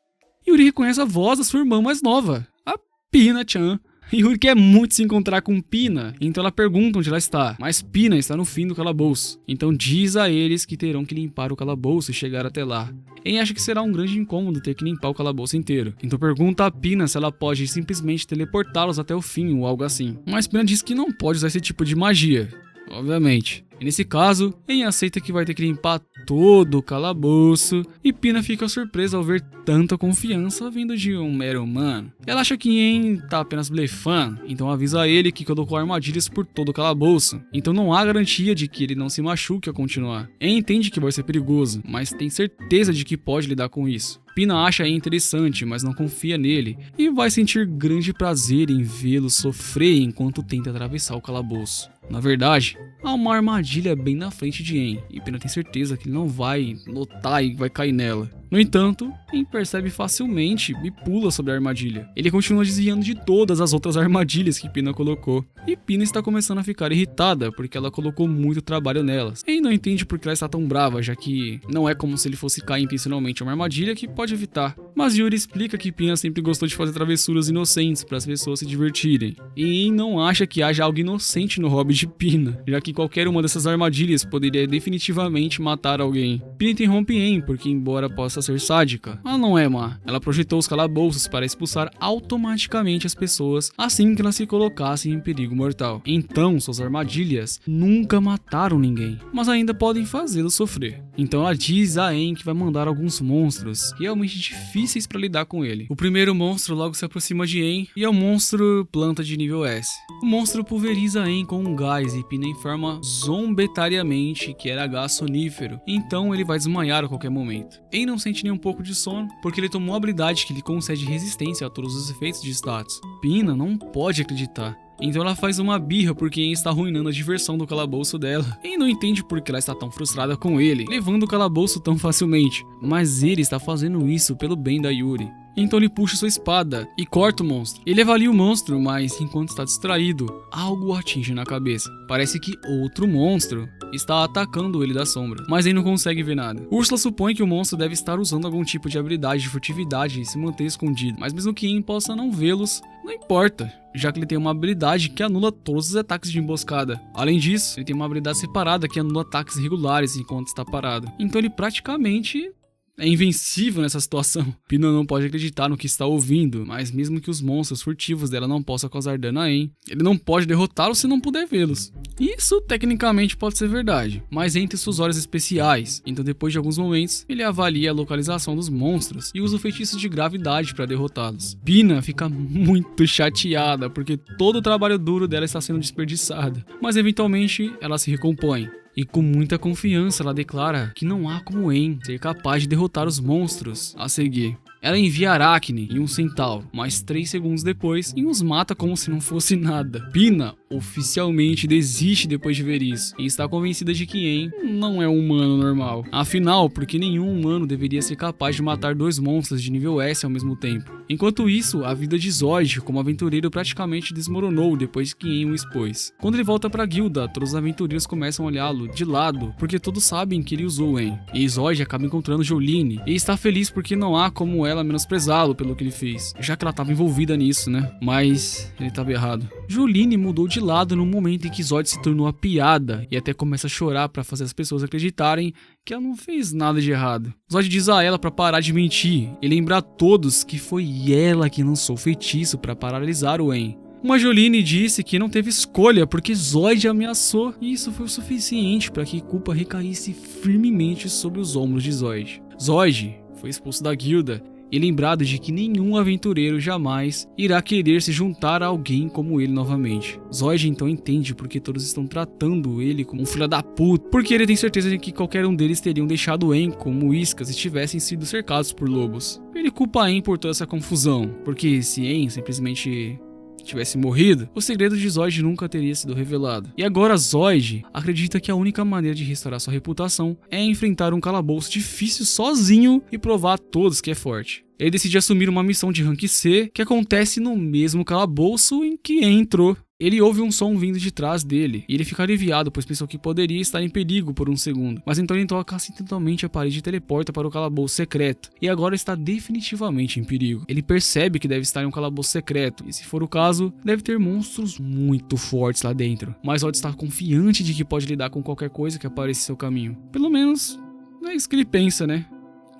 [SPEAKER 1] Yuri reconhece a voz da sua irmã mais nova, a Pina-chan. Yuri quer muito se encontrar com Pina, então ela pergunta onde ela está, mas Pina está no fim do calabouço. Então diz a eles que terão que limpar o calabouço e chegar até lá. Aang acha que será um grande incômodo ter que limpar o calabouço inteiro, então pergunta a Pina se ela pode simplesmente teleportá-los até o fim ou algo assim. Mas Pina diz que não pode usar esse tipo de magia, obviamente. E nesse caso, Aang aceita que vai ter que limpar todo o calabouço, e Pina fica surpresa ao ver tanta confiança vindo de um mero humano. Ela acha que Aang tá apenas blefando, então avisa a ele que colocou armadilhas por todo o calabouço, então não há garantia de que ele não se machuque ao continuar. Aang entende que vai ser perigoso, mas tem certeza de que pode lidar com isso. Pina acha Aang interessante, mas não confia nele, e vai sentir grande prazer em vê-lo sofrer enquanto tenta atravessar o calabouço. Na verdade, há uma armadilha bem na frente de Aang, e Pina tem certeza que ele não vai notar e vai cair nela. No entanto, Aang percebe facilmente e pula sobre a armadilha. Ele continua desviando de todas as outras armadilhas que Pina colocou. E Pina está começando a ficar irritada porque ela colocou muito trabalho nelas. Aang não entende por que ela está tão brava, já que não é como se ele fosse cair intencionalmente em uma armadilha que pode evitar. Mas Yuri explica que Pina sempre gostou de fazer travessuras inocentes para as pessoas se divertirem. E Aang não acha que haja algo inocente no hobby de Pina, já que qualquer uma dessas armadilhas poderia definitivamente matar alguém. Pina interrompe Aang porque, embora possa ser sádica, ela não é má. Ela projetou os calabouços para expulsar automaticamente as pessoas assim que elas se colocassem em perigo mortal. Então, suas armadilhas nunca mataram ninguém, mas ainda podem fazê-los sofrer. Então ela diz a Aang que vai mandar alguns monstros realmente difíceis para lidar com ele. O primeiro monstro logo se aproxima de Aang e é o monstro planta de nível S. O monstro pulveriza Aang com um gás e Pina informa zombetariamente que era gás sonífero, então ele vai desmaiar a qualquer momento. Aang não sente nem um pouco de sono, porque ele tomou uma habilidade que lhe concede resistência a todos os efeitos de status. Pina não pode acreditar. Então ela faz uma birra porque Aang está arruinando a diversão do calabouço dela. Aang não entende por que ela está tão frustrada com ele, levando o calabouço tão facilmente. Mas ele está fazendo isso pelo bem da Yuri. Então ele puxa sua espada e corta o monstro. Ele avalia o monstro, mas enquanto está distraído, algo o atinge na cabeça. Parece que outro monstro está atacando ele da sombra, mas ele não consegue ver nada. Úrsula supõe que o monstro deve estar usando algum tipo de habilidade de furtividade e se manter escondido, mas mesmo que Aang possa não vê-los, não importa, já que ele tem uma habilidade que anula todos os ataques de emboscada. Além disso, ele tem uma habilidade separada que anula ataques regulares enquanto está parado. Então ele praticamente é invencível nessa situação. Pina não pode acreditar no que está ouvindo, mas mesmo que os monstros furtivos dela não possam causar dano a Aang, ele não pode derrotá-los se não puder vê-los. Isso tecnicamente pode ser verdade, mas entre suas horas especiais. Então depois de alguns momentos, ele avalia a localização dos monstros e usa o feitiço de gravidade para derrotá-los. Pina fica muito chateada porque todo o trabalho duro dela está sendo desperdiçado, mas eventualmente ela se recompõe. E com muita confiança ela declara que não há como Aang ser capaz de derrotar os monstros a seguir. Ela envia Arachne e um centauro, mas 3 segundos depois, e os mata como se não fosse nada. Pina oficialmente desiste depois de ver isso, e está convencida de que Aang não é um humano normal. Afinal, porque nenhum humano deveria ser capaz de matar 2 monstros de nível S ao mesmo tempo. Enquanto isso, a vida de Zod como aventureiro praticamente desmoronou depois que Aang o expôs. Quando ele volta pra guilda, todos os aventureiros começam a olhá-lo de lado, porque todos sabem que ele usou Aang. E Zod acaba encontrando Jolyne, e está feliz porque não há como ela menosprezá-lo pelo que ele fez, já que ela estava envolvida nisso, né? Mas ele estava errado. Jolyne mudou de lado no momento em que Zod se tornou a piada e até começa a chorar para fazer as pessoas acreditarem que ela não fez nada de errado. Zod diz a ela para parar de mentir e lembra a todos que foi ela que lançou o feitiço para paralisar o Aang. Uma Jolyne disse que não teve escolha porque Zod ameaçou, e isso foi o suficiente para que a culpa recaísse firmemente sobre os ombros de Zod. Zod foi expulso da guilda e lembrado de que nenhum aventureiro jamais irá querer se juntar a alguém como ele novamente. Zod então entende porque todos estão tratando ele como um filho da puta, porque ele tem certeza de que qualquer um deles teriam deixado Aang como iscas se tivessem sido cercados por lobos. Ele culpa Aang por toda essa confusão, porque se Aang simplesmente tivesse morrido, o segredo de Zod nunca teria sido revelado. E agora Zod acredita que a única maneira de restaurar sua reputação é enfrentar um calabouço difícil sozinho e provar a todos que é forte. Ele decide assumir uma missão de rank C que acontece no mesmo calabouço em que entrou. Ele ouve um som vindo de trás dele, e ele fica aliviado, pois pensou que poderia estar em perigo por um segundo. Mas então ele toca acidentalmente a parede e teleporta para o calabouço secreto, e agora está definitivamente em perigo. Ele percebe que deve estar em um calabouço secreto, e se for o caso, deve ter monstros muito fortes lá dentro. Mas Zod está confiante de que pode lidar com qualquer coisa que apareça em seu caminho. Pelo menos, é isso que ele pensa, né?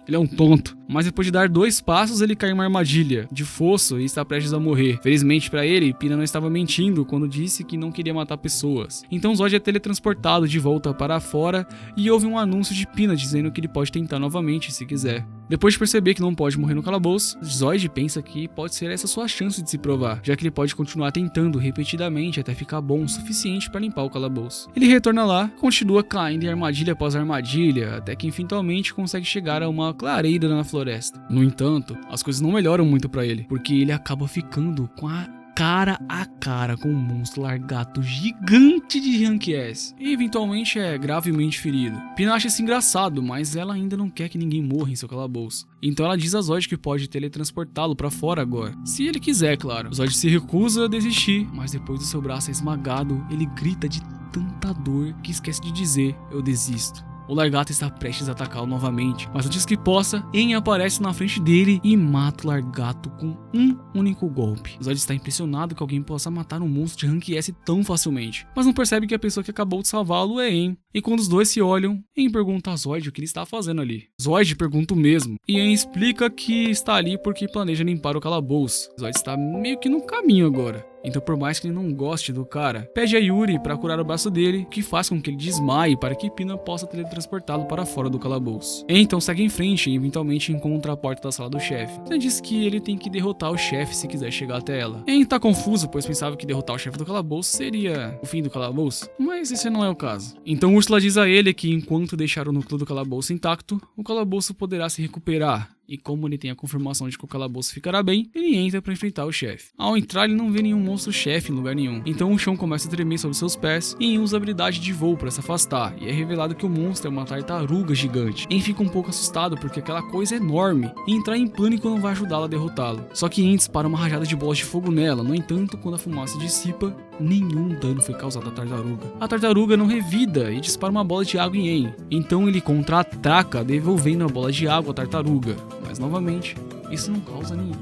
[SPEAKER 1] Ele é um tonto, mas depois de dar 2 passos ele cai em uma armadilha de fosso e está prestes a morrer. Felizmente para ele, Pina não estava mentindo quando disse que não queria matar pessoas. Então Zod é teletransportado de volta para fora e houve um anúncio de Pina dizendo que ele pode tentar novamente se quiser. Depois de perceber que não pode morrer no calabouço, Zod pensa que pode ser essa sua chance de se provar, já que ele pode continuar tentando repetidamente até ficar bom o suficiente para limpar o calabouço. Ele retorna lá, continua caindo em armadilha após armadilha, até que eventualmente consegue chegar a uma clareira na floresta. No entanto, as coisas não melhoram muito para ele, porque ele acaba ficando com cara a cara com um monstro largato gigante de rank S e eventualmente é gravemente ferido. Pina acha isso engraçado, mas ela ainda não quer que ninguém morra em seu calabouço. Então ela diz a Zod que pode teletransportá-lo pra fora agora, se ele quiser, claro. Zod se recusa a desistir, mas depois do seu braço é esmagado, ele grita de tanta dor que esquece de dizer: eu desisto. O Largato está prestes a atacá-lo novamente, mas antes que possa, Aang aparece na frente dele e mata o Largato com um único golpe. Zod está impressionado que alguém possa matar um monstro de rank S tão facilmente, mas não percebe que a pessoa que acabou de salvá-lo é Aang. E quando os dois se olham, Aang pergunta a Zod o que ele está fazendo ali. Zod pergunta o mesmo, e Aang explica que está ali porque planeja limpar o calabouço. Zod está meio que no caminho agora. Então, por mais que ele não goste do cara, pede a Yuri para curar o braço dele, o que faz com que ele desmaie para que Pina possa teletransportá-lo para fora do calabouço. Então segue em frente e eventualmente encontra a porta da sala do chefe. Ele diz que ele tem que derrotar o chefe se quiser chegar até ela. Aang tá confuso, pois pensava que derrotar o chefe do calabouço seria o fim do calabouço, mas esse não é o caso. Então Ursula diz a ele que enquanto deixar o núcleo do calabouço intacto, o calabouço poderá se recuperar. E como ele tem a confirmação de que o calabouço ficará bem, ele entra para enfrentar o chefe. Ao entrar, ele não vê nenhum monstro-chefe em lugar nenhum. Então o chão começa a tremer sob seus pés e usa a habilidade de voo para se afastar. E é revelado que o monstro é uma tartaruga gigante. Aang fica um pouco assustado porque aquela coisa é enorme. E entrar em pânico não vai ajudá-lo a derrotá-lo. Só que Aang dispara uma rajada de bolas de fogo nela. No entanto, quando a fumaça dissipa, nenhum dano foi causado à tartaruga. A tartaruga não revida e dispara uma bola de água em Aang. Então ele contra-ataca, devolvendo a bola de água à tartaruga. Mas novamente, isso não causa nenhum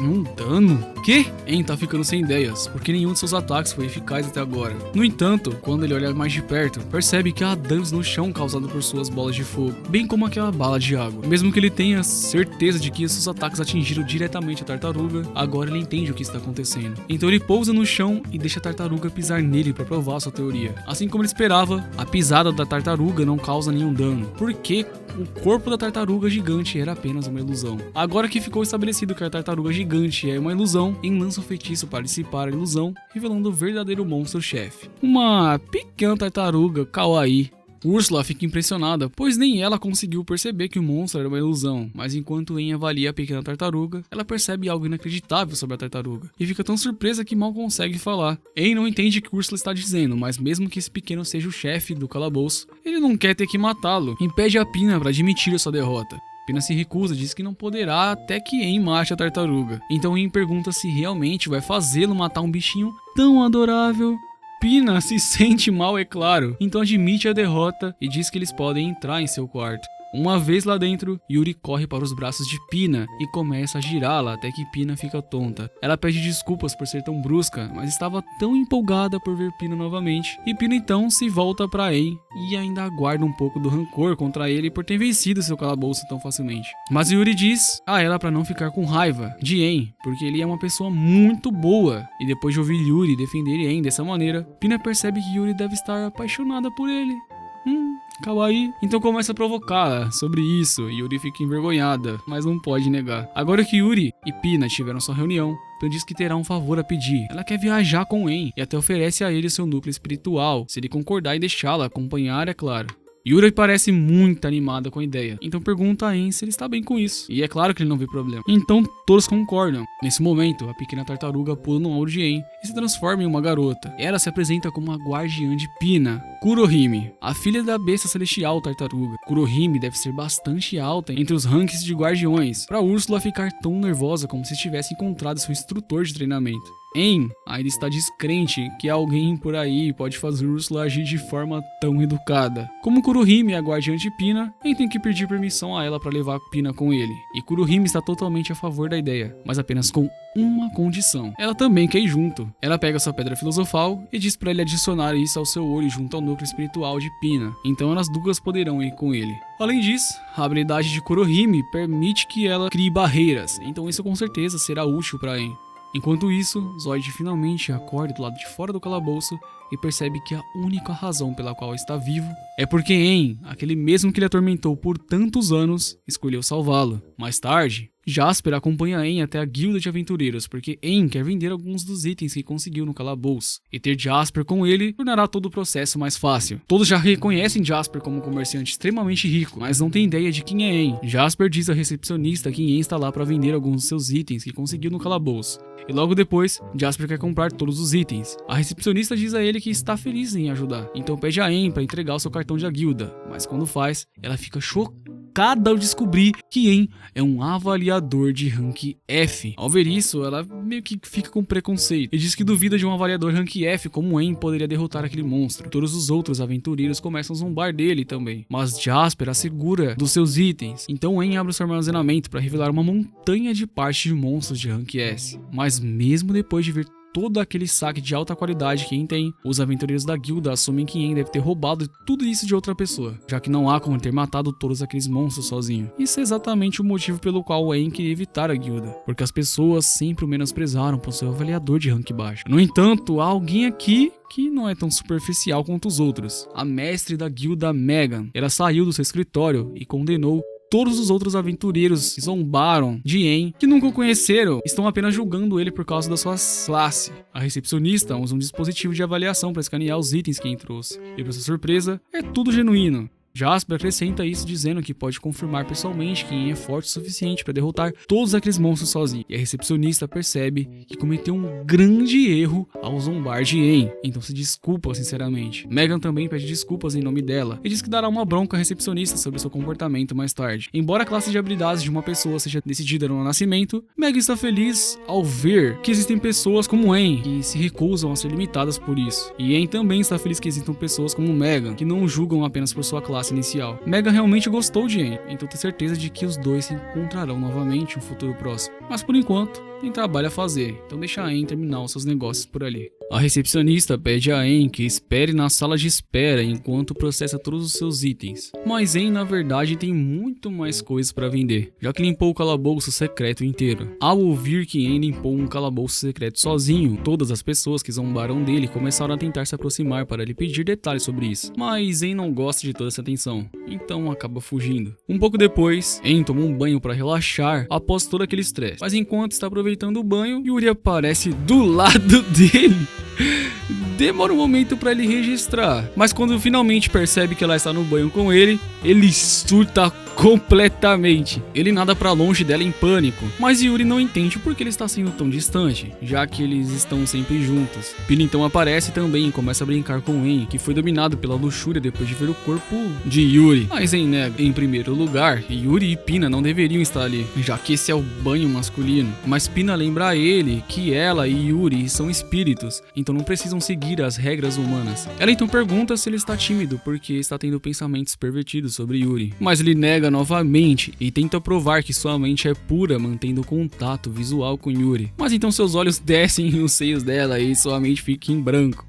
[SPEAKER 1] Um dano? Que? En tá ficando sem ideias, porque nenhum de seus ataques foi eficaz até agora. No entanto, quando ele olha mais de perto, percebe que há danos no chão causados por suas bolas de fogo, bem como aquela bala de água. Mesmo que ele tenha certeza de que seus ataques atingiram diretamente a tartaruga, agora ele entende o que está acontecendo. Então ele pousa no chão e deixa a tartaruga pisar nele para provar sua teoria. Assim como ele esperava, a pisada da tartaruga não causa nenhum dano, porque o corpo da tartaruga gigante era apenas uma ilusão. Agora que ficou estabelecido que a tartaruga gigante é uma ilusão, En lança o feitiço para dissipar a ilusão, revelando o verdadeiro monstro-chefe. Uma pequena tartaruga kawaii. Úrsula fica impressionada, pois nem ela conseguiu perceber que o monstro era uma ilusão, mas enquanto En avalia a pequena tartaruga, ela percebe algo inacreditável sobre a tartaruga, e fica tão surpresa que mal consegue falar. En não entende o que Úrsula está dizendo, mas mesmo que esse pequeno seja o chefe do calabouço, ele não quer ter que matá-lo, e pede a Pina para admitir a sua derrota. Pina se recusa, diz que não poderá até que En mate a tartaruga. Então En pergunta se realmente vai fazê-lo matar um bichinho tão adorável. Pina se sente mal, é claro, então admite a derrota e diz que eles podem entrar em seu quarto. Uma vez lá dentro, Yuri corre para os braços de Pina e começa a girá-la até que Pina fica tonta. Ela pede desculpas por ser tão brusca, mas estava tão empolgada por ver Pina novamente. E Pina então se volta para En e ainda aguarda um pouco do rancor contra ele por ter vencido seu calabouço tão facilmente. Mas Yuri diz a ela para não ficar com raiva de En, porque ele é uma pessoa muito boa. E depois de ouvir Yuri defender En dessa maneira, Pina percebe que Yuri deve estar apaixonada por ele. Kawaii. Então começa a provocá-la sobre isso e Yuri fica envergonhada, mas não pode negar. Agora que Yuri e Pina tiveram sua reunião, Pina diz que terá um favor a pedir. Ela quer viajar com En e até oferece a ele seu núcleo espiritual, se ele concordar em deixá-la acompanhar, é claro. Yuri parece muito animada com a ideia, então pergunta a En se ele está bem com isso, e é claro que ele não vê problema. Então todos concordam. Nesse momento, a pequena tartaruga pula no ombro de En e se transforma em uma garota. Ela se apresenta como a guardiã de Pina, Kurohime, a filha da besta celestial tartaruga. Kurohime deve ser bastante alta entre os rankings de guardiões, para Úrsula ficar tão nervosa como se tivesse encontrado seu instrutor de treinamento. En ainda está descrente que alguém por aí pode fazer Úrsula agir de forma tão educada. Como Kurohime é a guardiã de Pina, En tem que pedir permissão a ela para levar Pina com ele. E Kurohime está totalmente a favor da ideia, mas apenas com uma condição. Ela também quer ir junto. Ela pega sua pedra filosofal e diz para ele adicionar isso ao seu olho junto ao núcleo espiritual de Pina. Então elas duas poderão ir com ele. Além disso, a habilidade de Kurohime permite que ela crie barreiras, então isso com certeza será útil para En. Enquanto isso, Zoid finalmente acorda do lado de fora do calabouço e percebe que a única razão pela qual está vivo é porque En, aquele mesmo que ele atormentou por tantos anos, escolheu salvá-lo. Mais tarde, Jasper acompanha En até a guilda de aventureiros, porque En quer vender alguns dos itens que conseguiu no calabouço, e ter Jasper com ele tornará todo o processo mais fácil. Todos já reconhecem Jasper como um comerciante extremamente rico, mas não tem ideia de quem é En. Jasper diz à recepcionista que En está lá para vender alguns dos seus itens que conseguiu no calabouço, e logo depois, Jasper quer comprar todos os itens. A recepcionista diz a ele que está feliz em ajudar, então pede a En para entregar o seu cartão de guilda, mas quando faz, ela fica chocada ao descobrir que En é um avaliador de rank F. Ao ver isso, ela meio que fica com preconceito e diz que duvida de um avaliador rank F como En poderia derrotar aquele monstro. Todos os outros aventureiros começam a zombar dele também, mas Jasper assegura dos seus itens. Então En abre o seu armazenamento para revelar uma montanha de partes de monstros de rank S. Mas mesmo depois de ver todo aquele saque de alta qualidade que En tem, os aventureiros da guilda assumem que En deve ter roubado tudo isso de outra pessoa, já que não há como ter matado todos aqueles monstros sozinho. Isso é exatamente o motivo pelo qual En queria evitar a guilda, porque as pessoas sempre o menosprezaram por seu avaliador de rank baixo. No entanto, há alguém aqui que não é tão superficial quanto os outros. A mestre da guilda, Megan. Ela saiu do seu escritório e condenou todos os outros aventureiros que zombaram de En, que nunca o conheceram, estão apenas julgando ele por causa da sua classe. A recepcionista usa um dispositivo de avaliação para escanear os itens que En trouxe, e para sua surpresa, é tudo genuíno. Jasper acrescenta isso dizendo que pode confirmar pessoalmente que En é forte o suficiente para derrotar todos aqueles monstros sozinho. E a recepcionista percebe que cometeu um grande erro ao zombar de En, então se desculpa sinceramente. Megan também pede desculpas em nome dela e diz que dará uma bronca à recepcionista sobre seu comportamento mais tarde. Embora a classe de habilidades de uma pessoa seja decidida no nascimento, Megan está feliz ao ver que existem pessoas como En que se recusam a ser limitadas por isso. E En também está feliz que existam pessoas como Megan que não julgam apenas por sua classe, enlace inicial. Megan realmente gostou de Aang, então tem certeza de que os dois se encontrarão novamente em um futuro próximo. Mas por enquanto, tem trabalho a fazer, então deixa a Aang terminar os seus negócios por ali. A recepcionista pede a Aang que espere na sala de espera enquanto processa todos os seus itens. Mas Aang na verdade tem muito mais coisas para vender, já que limpou o calabouço secreto inteiro. Ao ouvir que Aang limpou um calabouço secreto sozinho, todas as pessoas que zombaram dele começaram a tentar se aproximar para lhe pedir detalhes sobre isso. Mas Aang não gosta de toda essa atenção, então acaba fugindo. Um pouco depois, Aang toma um banho para relaxar após todo aquele estresse. Mas enquanto está aproveitando o banho, Yuri aparece do lado dele. Demora um momento pra ele registrar, mas quando finalmente percebe que ela está no banho com ele, ele surta completamente. Ele nada pra longe dela em pânico, mas Yuri não entende por que ele está sendo tão distante, já que eles estão sempre juntos. Pina então aparece também e começa a brincar com Aang, que foi dominado pela luxúria depois de ver o corpo de Yuri. Mas Aang nega. Em primeiro lugar, Yuri e Pina não deveriam estar ali, já que esse é o banho masculino. Mas Pina lembra a ele que ela e Yuri são espíritos, então não precisam seguir as regras humanas. Ela então pergunta se ele está tímido porque está tendo pensamentos pervertidos sobre Yuri, mas ele nega novamente e tenta provar que sua mente é pura, mantendo contato visual com Yuri. Mas então seus olhos descem nos seios dela e sua mente fica em branco.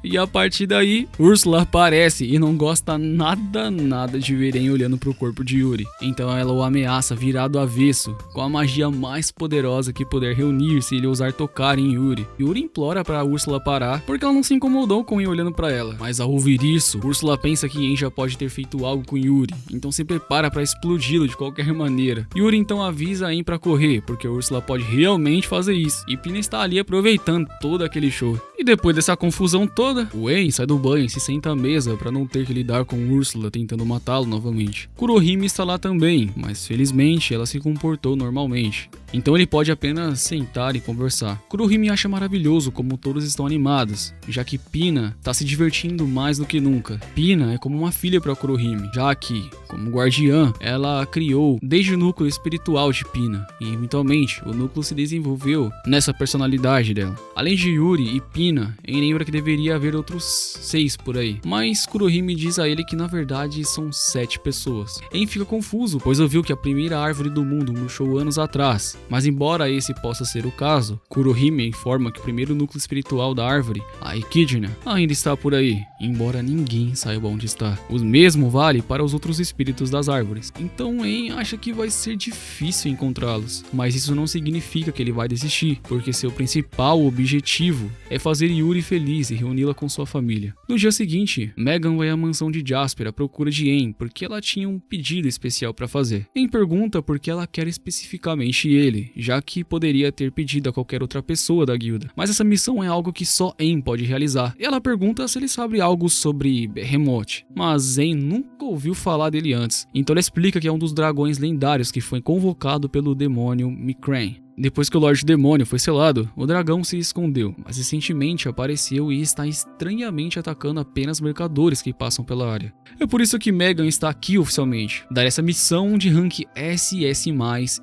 [SPEAKER 1] E a partir daí, Ursula aparece e não gosta nada de ver Aang olhando pro corpo de Yuri. Então ela o ameaça virar do avesso, com a magia mais poderosa que puder reunir se ele ousar tocar em Yuri. Yuri implora pra Ursula parar, porque ela não se incomodou com Aang olhando pra ela. Mas ao ouvir isso, Ursula pensa que Aang já pode ter feito algo com Yuri, então se prepara pra explodi-lo de qualquer maneira. Yuri então avisa Aang pra correr, porque Ursula pode realmente fazer isso, e Pina está ali aproveitando todo aquele show. E depois dessa confusão toda, o Aang sai do banho e se senta à mesa pra não ter que lidar com Ursula tentando matá-lo novamente. Kurohime está lá também, mas felizmente ela se comportou normalmente. Então ele pode apenas sentar e conversar. Kurohime acha maravilhoso como todos estão animados, já que Pina está se divertindo mais do que nunca. Pina é como uma filha para Kurohime, já que, como guardiã, ela a criou desde o núcleo espiritual de Pina, e eventualmente o núcleo se desenvolveu nessa personalidade dela. Além de Yuri e Pina, ele lembra que deveria haver outros 6 por aí, mas Kurohime diz a ele que na verdade são 7 pessoas. Ele fica confuso, pois ouviu que a primeira árvore do mundo murchou anos atrás. Mas embora esse possa ser o caso, Kurohime informa que o primeiro núcleo espiritual da árvore, a Echidna, ainda está por aí, embora ninguém saiba onde está. O mesmo vale para os outros espíritos das árvores. Então Aang acha que vai ser difícil encontrá-los, mas isso não significa que ele vai desistir, porque seu principal objetivo é fazer Yuri feliz e reuni-la com sua família. No dia seguinte, Megan vai à mansão de Jasper à procura de Aang, porque ela tinha um pedido especial para fazer. Aang pergunta por que ela quer especificamente ele, já que poderia ter pedido a qualquer outra pessoa da guilda. Mas essa missão é algo que só Aang pode realizar. E ela pergunta se ele sabe algo sobre Behemoth, mas Aang nunca ouviu falar dele antes. Então ela explica que é um dos dragões lendários que foi convocado pelo demônio Micrane. Depois que o Lorde Demônio foi selado, o dragão se escondeu, mas recentemente apareceu e está estranhamente atacando apenas mercadores que passam pela área. É por isso que Megan está aqui oficialmente, dar essa missão de rank SS+,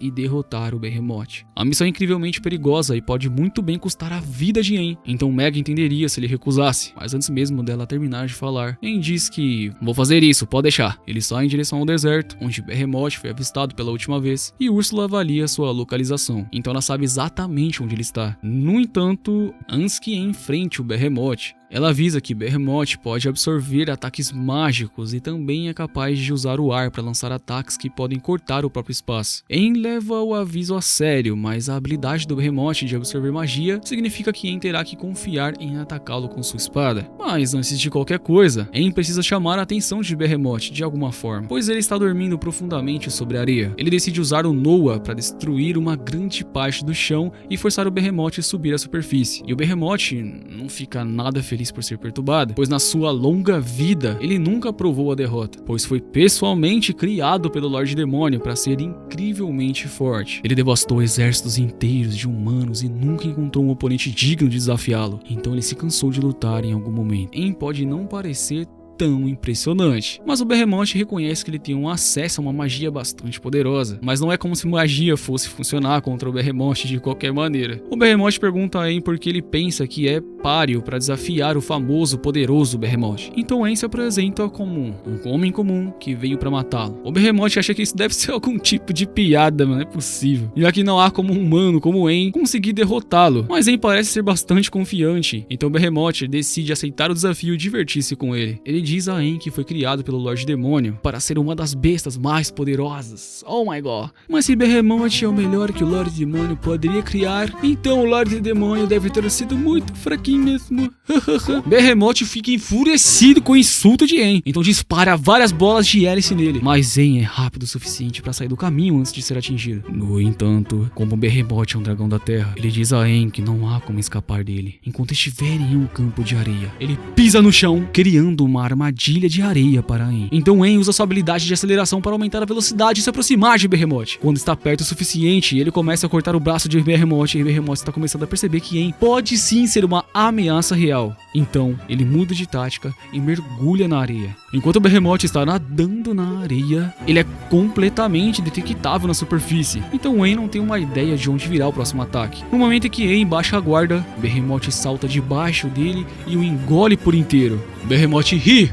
[SPEAKER 1] e derrotar o Behemoth. A missão é incrivelmente perigosa e pode muito bem custar a vida de Aang, então Megan entenderia se ele recusasse, mas antes mesmo dela terminar de falar, Aang diz que vou fazer isso, pode deixar. Ele sai em direção ao deserto, onde Behemoth foi avistado pela última vez, e Ursula avalia sua localização. Então ela sabe exatamente onde ele está. No entanto, antes que enfrente o Behemoth, ela avisa que Behemoth pode absorver ataques mágicos e também é capaz de usar o ar para lançar ataques que podem cortar o próprio espaço. Aang leva o aviso a sério, mas a habilidade do Behemoth de absorver magia significa que Aang terá que confiar em atacá-lo com sua espada. Mas antes de qualquer coisa, Aang precisa chamar a atenção de Behemoth de alguma forma, pois ele está dormindo profundamente sobre a areia. Ele decide usar o Noah para destruir uma grande parte do chão e forçar o Behemoth a subir à superfície. E o Behemoth não fica nada feliz por ser perturbado, pois na sua longa vida ele nunca provou a derrota, pois foi pessoalmente criado pelo Lorde Demônio para ser incrivelmente forte. Ele devastou exércitos inteiros de humanos e nunca encontrou um oponente digno de desafiá-lo, então ele se cansou de lutar em algum momento. Aang pode não parecer tão impressionante. Mas o Behemoth reconhece que ele tem um acesso a uma magia bastante poderosa, mas não é como se magia fosse funcionar contra o Behemoth de qualquer maneira. O Behemoth pergunta a Aang por que ele pensa que é páreo para desafiar o famoso poderoso Behemoth. Então Aang se apresenta como um homem comum que veio para matá-lo. O Behemoth acha que isso deve ser algum tipo de piada, mas não é possível, já que não há como um humano como Aang conseguir derrotá-lo. Mas Aang parece ser bastante confiante, então o Behemoth decide aceitar o desafio e divertir-se com ele. Ele diz a Aang que foi criado pelo Lorde Demônio para ser uma das bestas mais poderosas. Oh my god. Mas se Behemoth é o melhor que o Lorde Demônio poderia criar, então o Lorde Demônio deve ter sido muito fraquinho mesmo. Behemoth fica enfurecido com o insulto de Aang, então dispara várias bolas de hélice nele. Mas Aang é rápido o suficiente para sair do caminho antes de ser atingido. No entanto, como Behemoth é um dragão da terra, ele diz a Aang que não há como escapar dele enquanto estiverem em um campo de areia. Ele pisa no chão, criando uma armadilha de areia para Aang. Então Aang usa sua habilidade de aceleração para aumentar a velocidade e se aproximar de Behemoth. Quando está perto o suficiente, ele começa a cortar o braço de Behemoth e Behemoth está começando a perceber que Aang pode sim ser uma ameaça real. Então, ele muda de tática e mergulha na areia. Enquanto o Behemoth está nadando na areia, ele é completamente detectável na superfície. Então Aang não tem uma ideia de onde virá o próximo ataque. No momento em que Aang baixa a guarda, Behemoth salta debaixo dele e o engole por inteiro. Behemoth ri,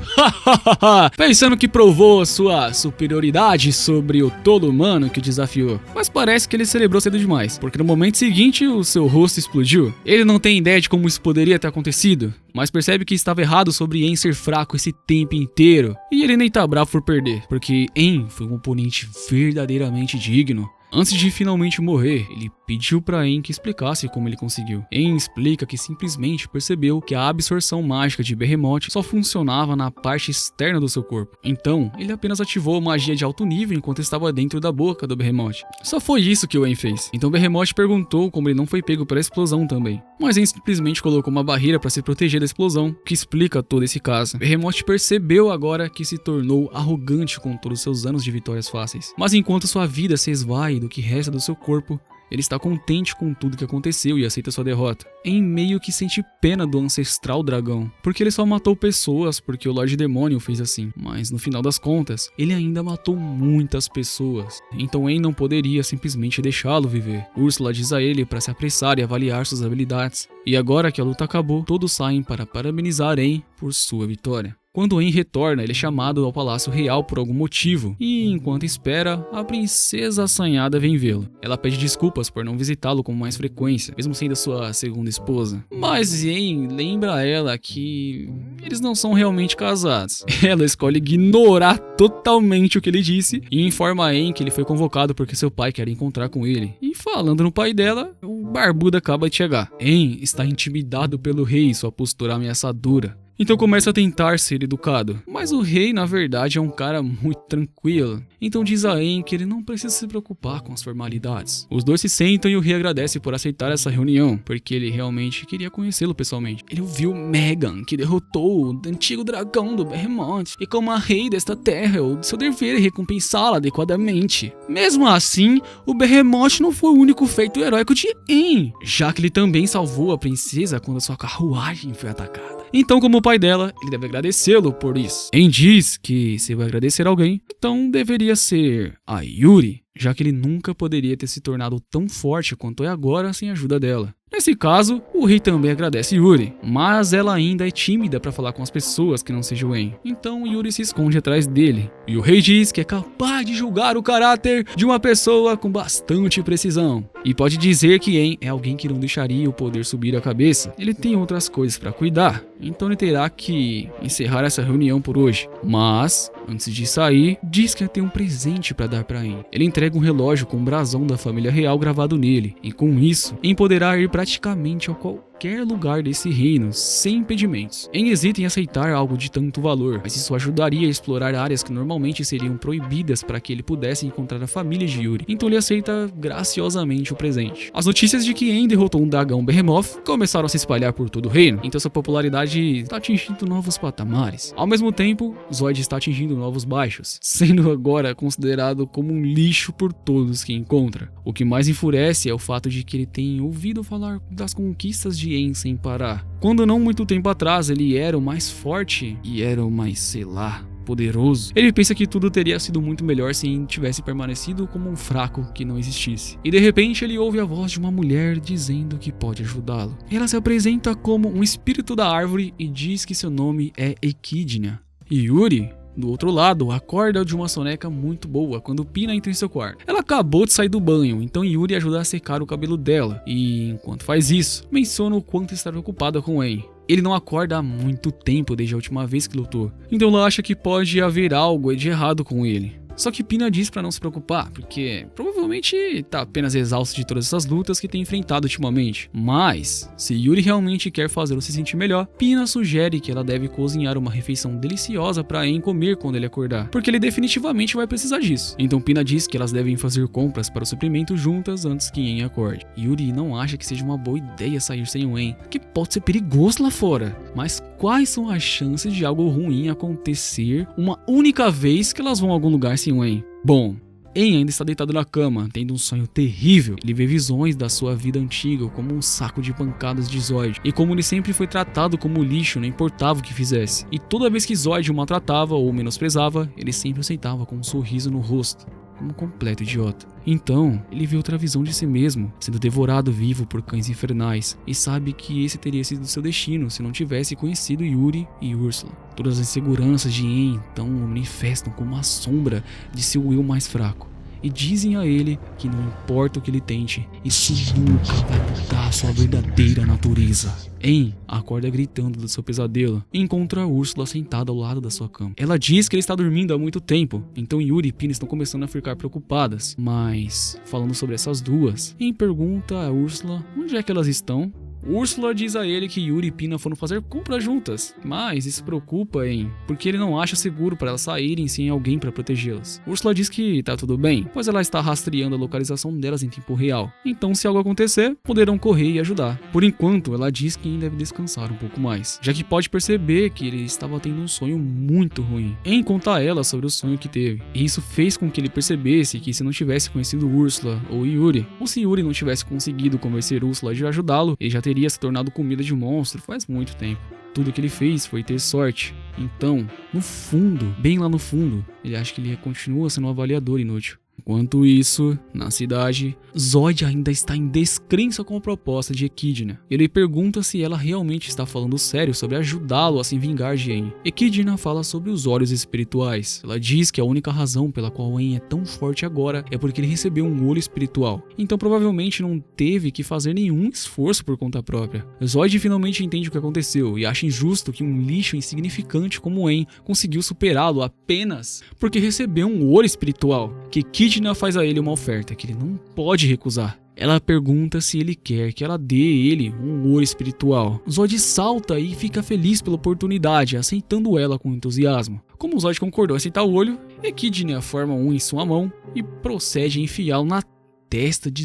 [SPEAKER 1] pensando que provou sua superioridade sobre o todo humano que o desafiou. Mas parece que ele celebrou cedo demais, porque no momento seguinte o seu rosto explodiu. Ele não tem ideia de como isso poderia ter acontecido, mas percebe que estava errado sobre Aang ser fraco esse tempo inteiro. E ele nem tá bravo por perder, porque Aang foi um oponente verdadeiramente digno. Antes de finalmente morrer, ele pediu para Aang que explicasse como ele conseguiu. Aang explica que simplesmente percebeu que a absorção mágica de Behemoth só funcionava na parte externa do seu corpo. Então, ele apenas ativou a magia de alto nível enquanto estava dentro da boca do Behemoth. Só foi isso que o Aang fez. Então Behemoth perguntou como ele não foi pego pela explosão também. Mas Aang simplesmente colocou uma barreira para se proteger da explosão, que explica todo esse caso. Behemoth percebeu agora que se tornou arrogante com todos os seus anos de vitórias fáceis. Mas enquanto sua vida se esvai do que resta do seu corpo, ele está contente com tudo que aconteceu e aceita sua derrota. Em meio que sente pena do ancestral dragão, porque ele só matou pessoas porque o Lorde Demônio fez assim. Mas no final das contas, ele ainda matou muitas pessoas. Então Aang não poderia simplesmente deixá-lo viver. Úrsula diz a ele para se apressar e avaliar suas habilidades. E agora que a luta acabou, todos saem para parabenizar Aang por sua vitória. Quando Aang retorna, ele é chamado ao Palácio Real por algum motivo, e enquanto espera, a princesa assanhada vem vê-lo. Ela pede desculpas por não visitá-lo com mais frequência, mesmo sendo sua segunda esposa. Mas Aang lembra a ela que eles não são realmente casados. Ela escolhe ignorar totalmente o que ele disse e informa a Aang que ele foi convocado porque seu pai quer encontrar com ele. E falando no pai dela, o barbudo acaba de chegar. Aang está intimidado pelo rei e sua postura ameaçadora. Então começa a tentar ser educado. Mas o rei, na verdade, é um cara muito tranquilo. Então diz a Aang que ele não precisa se preocupar com as formalidades. Os dois se sentam e o rei agradece por aceitar essa reunião, porque ele realmente queria conhecê-lo pessoalmente. Ele ouviu Megan, que derrotou o antigo dragão do Behemoth, e como a rei desta terra, o seu dever é recompensá-la adequadamente. Mesmo assim, o Behemoth não foi o único feito heróico de Aang, já que ele também salvou a princesa quando a sua carruagem foi atacada. Então, como o pai dela, ele deve agradecê-lo por isso. Aang diz que se vai agradecer alguém, então deveria ser a Yuri, já que ele nunca poderia ter se tornado tão forte quanto é agora sem a ajuda dela. Nesse caso, o rei também agradece Yuri, mas ela ainda é tímida para falar com as pessoas que não sejam Aang. Então Yuri se esconde atrás dele. E o rei diz que é capaz de julgar o caráter de uma pessoa com bastante precisão. E pode dizer que Aang é alguém que não deixaria o poder subir a cabeça. Ele tem outras coisas para cuidar, então ele terá que encerrar essa reunião por hoje. Mas, antes de sair, diz que tem um presente para dar para Aang. Ele entrega um relógio com o brasão da família real gravado nele, e com isso, Aang poderá ir praticamente a qualquer lugar desse reino, sem impedimentos. Aang hesita em aceitar algo de tanto valor, mas isso ajudaria a explorar áreas que normalmente seriam proibidas para que ele pudesse encontrar a família de Yuri. Então ele aceita graciosamente o presente. As notícias de que Aang derrotou um dragão Behemoth começaram a se espalhar por todo o reino, então sua popularidade está atingindo novos patamares. Ao mesmo tempo, Zoid está atingindo novos baixos, sendo agora considerado como um lixo por todos que encontra. O que mais enfurece é o fato de que ele tem ouvido falar das conquistas de de En sem parar. Quando não muito tempo atrás ele era o mais forte e era o mais, sei lá, poderoso. Ele pensa que tudo teria sido muito melhor se En tivesse permanecido como um fraco que não existisse. E de repente ele ouve a voz de uma mulher dizendo que pode ajudá-lo. Ela se apresenta como um espírito da árvore e diz que seu nome é Echidna. E Yuri, do outro lado, acorda de uma soneca muito boa quando Pina entra em seu quarto. Ela acabou de sair do banho, então Yuri ajuda a secar o cabelo dela. E enquanto faz isso, menciona o quanto está preocupada com En. Ele não acorda há muito tempo desde a última vez que lutou, então ela acha que pode haver algo de errado com ele. Só que Pina diz pra não se preocupar, porque provavelmente tá apenas exausto de todas essas lutas que tem enfrentado ultimamente. Mas, se Yuri realmente quer fazê-lo se sentir melhor, Pina sugere que ela deve cozinhar uma refeição deliciosa pra En comer quando ele acordar, porque ele definitivamente vai precisar disso. Então Pina diz que elas devem fazer compras para o suprimento juntas antes que En acorde. Yuri não acha que seja uma boa ideia sair sem o En, que pode ser perigoso lá fora. Mas quais são as chances de algo ruim acontecer uma única vez que elas vão a algum lugar sem o En? Bom, En ainda está deitado na cama, tendo um sonho terrível. Ele vê visões da sua vida antiga como um saco de pancadas de Zod, e como ele sempre foi tratado como lixo, não importava o que fizesse. E toda vez que Zod o maltratava ou menosprezava, ele sempre aceitava com um sorriso no rosto, como um completo idiota. Então, ele vê outra visão de si mesmo, sendo devorado vivo por cães infernais, e sabe que esse teria sido seu destino se não tivesse conhecido Yuri e Ursula. Todas as inseguranças de En então o manifestam como uma sombra de seu eu mais fraco, e dizem a ele que não importa o que ele tente, isso nunca vai mudar sua verdadeira natureza. En acorda gritando do seu pesadelo e encontra a Ursula sentada ao lado da sua cama. Ela diz que ele está dormindo há muito tempo, então Yuri e Pina estão começando a ficar preocupadas. Mas, falando sobre essas duas, En pergunta a Ursula onde é que elas estão. Ursula diz a ele que Yuri e Pina foram fazer compras juntas, mas isso preocupa En, porque ele não acha seguro para elas saírem sem alguém para protegê-las. Ursula diz que tá tudo bem, pois ela está rastreando a localização delas em tempo real, então se algo acontecer, poderão correr e ajudar. Por enquanto, ela diz que En deve descansar um pouco mais, já que pode perceber que ele estava tendo um sonho muito ruim. En conta a ela sobre o sonho que teve, e isso fez com que ele percebesse que se não tivesse conhecido Ursula ou Yuri, ou se Yuri não tivesse conseguido convencer Ursula de ajudá-lo, ele já teria se tornado comida de monstro faz muito tempo. Tudo que ele fez foi ter sorte. Então, no fundo, bem lá no fundo, ele acha que ele continua sendo um avaliador inútil. Enquanto isso, na cidade, Zod ainda está em descrença com a proposta de Echidna. Ele pergunta se ela realmente está falando sério sobre ajudá-lo a se vingar de En. Echidna fala sobre os olhos espirituais. Ela diz que a única razão pela qual En é tão forte agora é porque ele recebeu um olho espiritual. Então provavelmente não teve que fazer nenhum esforço por conta própria. Zod finalmente entende o que aconteceu e acha injusto que um lixo insignificante como En conseguiu superá-lo apenas porque recebeu um olho espiritual. Que Echidna faz a ele uma oferta que ele não pode recusar. Ela pergunta se ele quer que ela dê ele um olho espiritual. Zod salta e fica feliz pela oportunidade, aceitando ela com entusiasmo. Como Zod concordou em aceitar o olho, Echidna forma um em sua mão e procede a enfiá-lo na testa de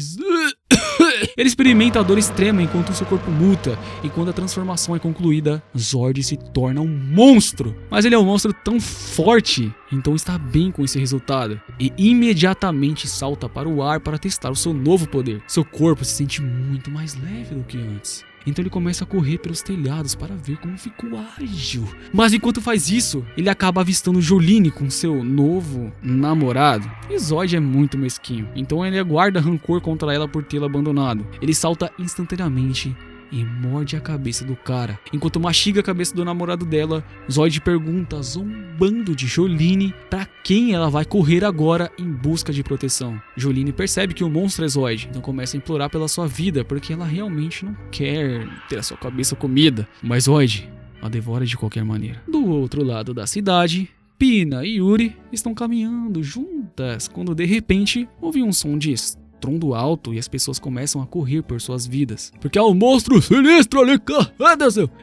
[SPEAKER 1] Ele experimenta a dor extrema enquanto seu corpo muta, e quando a transformação é concluída, Zod se torna um monstro. Mas ele é um monstro tão forte, então está bem com esse resultado, e imediatamente salta para o ar para testar o seu novo poder. Seu corpo se sente muito mais leve do que antes. Então ele começa a correr pelos telhados para ver como ficou ágil. Mas enquanto faz isso, ele acaba avistando Jolyne com seu novo namorado. E Zod é muito mesquinho, então ele guarda rancor contra ela por tê-la abandonado. Ele salta instantaneamente e morde a cabeça do cara. Enquanto mastiga a cabeça do namorado dela, Zod pergunta, zombando de Jolyne, pra quem ela vai correr agora em busca de proteção. Jolyne percebe que o monstro é Zod, então começa a implorar pela sua vida, porque ela realmente não quer ter a sua cabeça comida. Mas Zod a devora de qualquer maneira. Do outro lado da cidade, Pina e Yuri estão caminhando juntas, quando de repente ouvem um som de estrondo alto e as pessoas começam a correr por suas vidas. Porque há um monstro sinistro ali,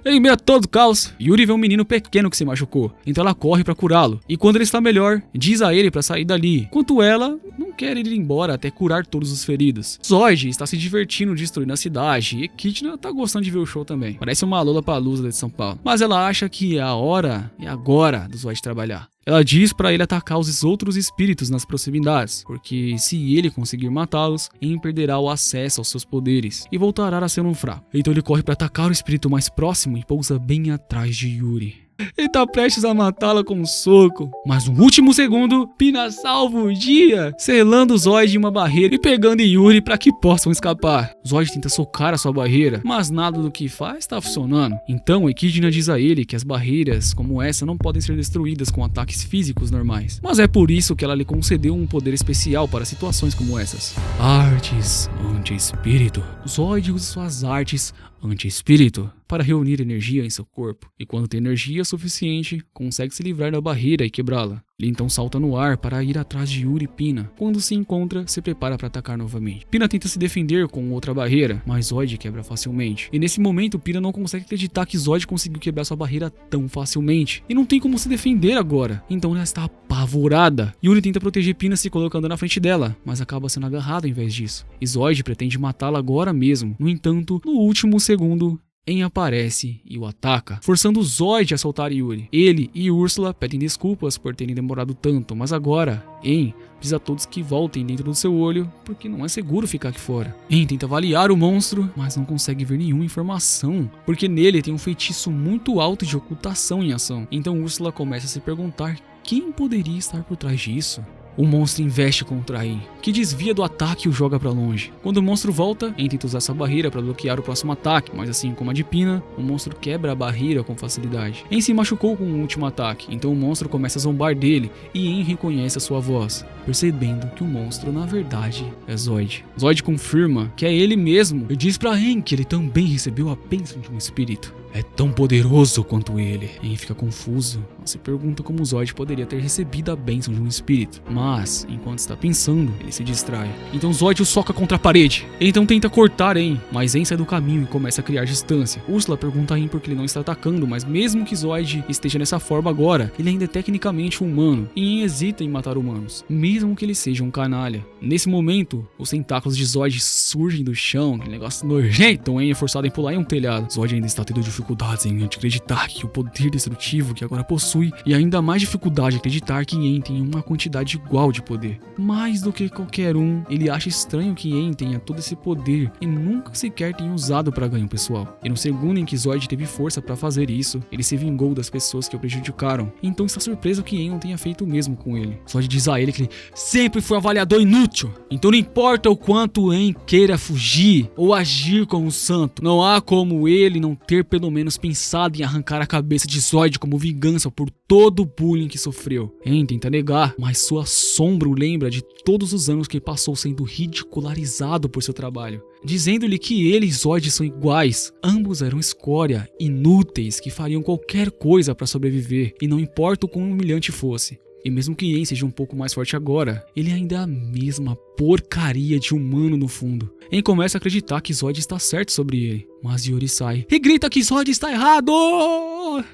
[SPEAKER 1] em meio a todo o caos. Yuri vê um menino pequeno que se machucou, então ela corre para curá-lo. E quando ele está melhor, diz a ele para sair dali, enquanto ela não quer ir embora até curar todos os feridos. Zod está se divertindo destruindo a cidade e Echidna tá gostando de ver o show também. Parece uma Lollapalooza de São Paulo. Mas ela acha que a hora é agora do Zod trabalhar. Ela diz pra ele atacar os outros espíritos nas proximidades, porque se ele conseguir matá-los, En perderá o acesso aos seus poderes e voltará a ser um fraco. Então ele corre pra atacar o espírito mais próximo e pousa bem atrás de Yuri. Ele tá prestes a matá-la com um soco, mas no último segundo, Pina salva o dia, selando Zoid em uma barreira e pegando Yuri para que possam escapar. Zoid tenta socar a sua barreira, mas nada do que faz tá funcionando. Então Echidna diz a ele que as barreiras como essa não podem ser destruídas com ataques físicos normais, mas é por isso que ela lhe concedeu um poder especial para situações como essas. Artes anti-espírito. Zoid usa suas artes anti-espírito para reunir energia em seu corpo, e quando tem energia suficiente, consegue se livrar da barreira e quebrá-la. Ele então salta no ar para ir atrás de Yuri e Pina. Quando se encontra, se prepara para atacar novamente. Pina tenta se defender com outra barreira, mas Zoid quebra facilmente. E nesse momento, Pina não consegue acreditar que Zoid conseguiu quebrar sua barreira tão facilmente. E não tem como se defender agora. Então ela está apavorada. Yuri tenta proteger Pina se colocando na frente dela, mas acaba sendo agarrado em vez disso. E Zoid pretende matá-la agora mesmo. No entanto, no último segundo, En aparece e o ataca, forçando Zoid a soltar Yuri. Ele e Úrsula pedem desculpas por terem demorado tanto, mas agora En diz a todos que voltem dentro do seu olho, porque não é seguro ficar aqui fora. En tenta avaliar o monstro, mas não consegue ver nenhuma informação, porque nele tem um feitiço muito alto de ocultação em ação. Então Úrsula começa a se perguntar quem poderia estar por trás disso. O monstro investe contra En, que desvia do ataque e o joga pra longe. Quando o monstro volta, En tenta usar essa barreira para bloquear o próximo ataque, mas assim como a de Pina, o monstro quebra a barreira com facilidade. En se machucou com o último ataque, então o monstro começa a zombar dele e En reconhece a sua voz, percebendo que o monstro na verdade é Zoid. Zoid confirma que é ele mesmo e diz pra En que ele também recebeu a bênção de um espírito. É tão poderoso quanto ele. En fica confuso, se pergunta como Zoid poderia ter recebido a bênção de um espírito. Mas, enquanto está pensando, ele se distrai. Então Zoid o soca contra a parede. Ele então tenta cortar En, mas En sai do caminho e começa a criar distância. Úrsula pergunta a En por que ele não está atacando, mas mesmo que Zoid esteja nessa forma agora, ele ainda é tecnicamente um humano, e En hesita em matar humanos, mesmo que ele seja um canalha. Nesse momento, os tentáculos de Zoid surgem do chão, que negócio nojento. En é forçado a pular em um telhado. Zoid ainda está tendo dificuldades em acreditar que o poder destrutivo que agora possui, e ainda mais dificuldade em acreditar que En tem uma quantidade igual de poder. Mais do que qualquer um, ele acha estranho que En tenha todo esse poder e nunca sequer tenha usado para ganho pessoal. E no segundo em que Zoid teve força para fazer isso, ele se vingou das pessoas que o prejudicaram. Então está surpreso que En não tenha feito o mesmo com ele. Zoid diz a ele que ele sempre foi um avaliador inútil. Então não importa o quanto En queira fugir ou agir como um santo, não há como ele não ter pelo menos pensado em arrancar a cabeça de Zoid como vingança por todo o bullying que sofreu. En tenta negar, mas sua sombra o lembra de todos os anos que passou sendo ridicularizado por seu trabalho, dizendo-lhe que ele e Zoid são iguais. Ambos eram escória, inúteis, que fariam qualquer coisa para sobreviver, e não importa o quão humilhante fosse. E mesmo que En seja um pouco mais forte agora, ele ainda é a mesma porcaria de humano no fundo. En começa a acreditar que Zoid está certo sobre ele, mas Yuri sai e grita que Zoid está errado!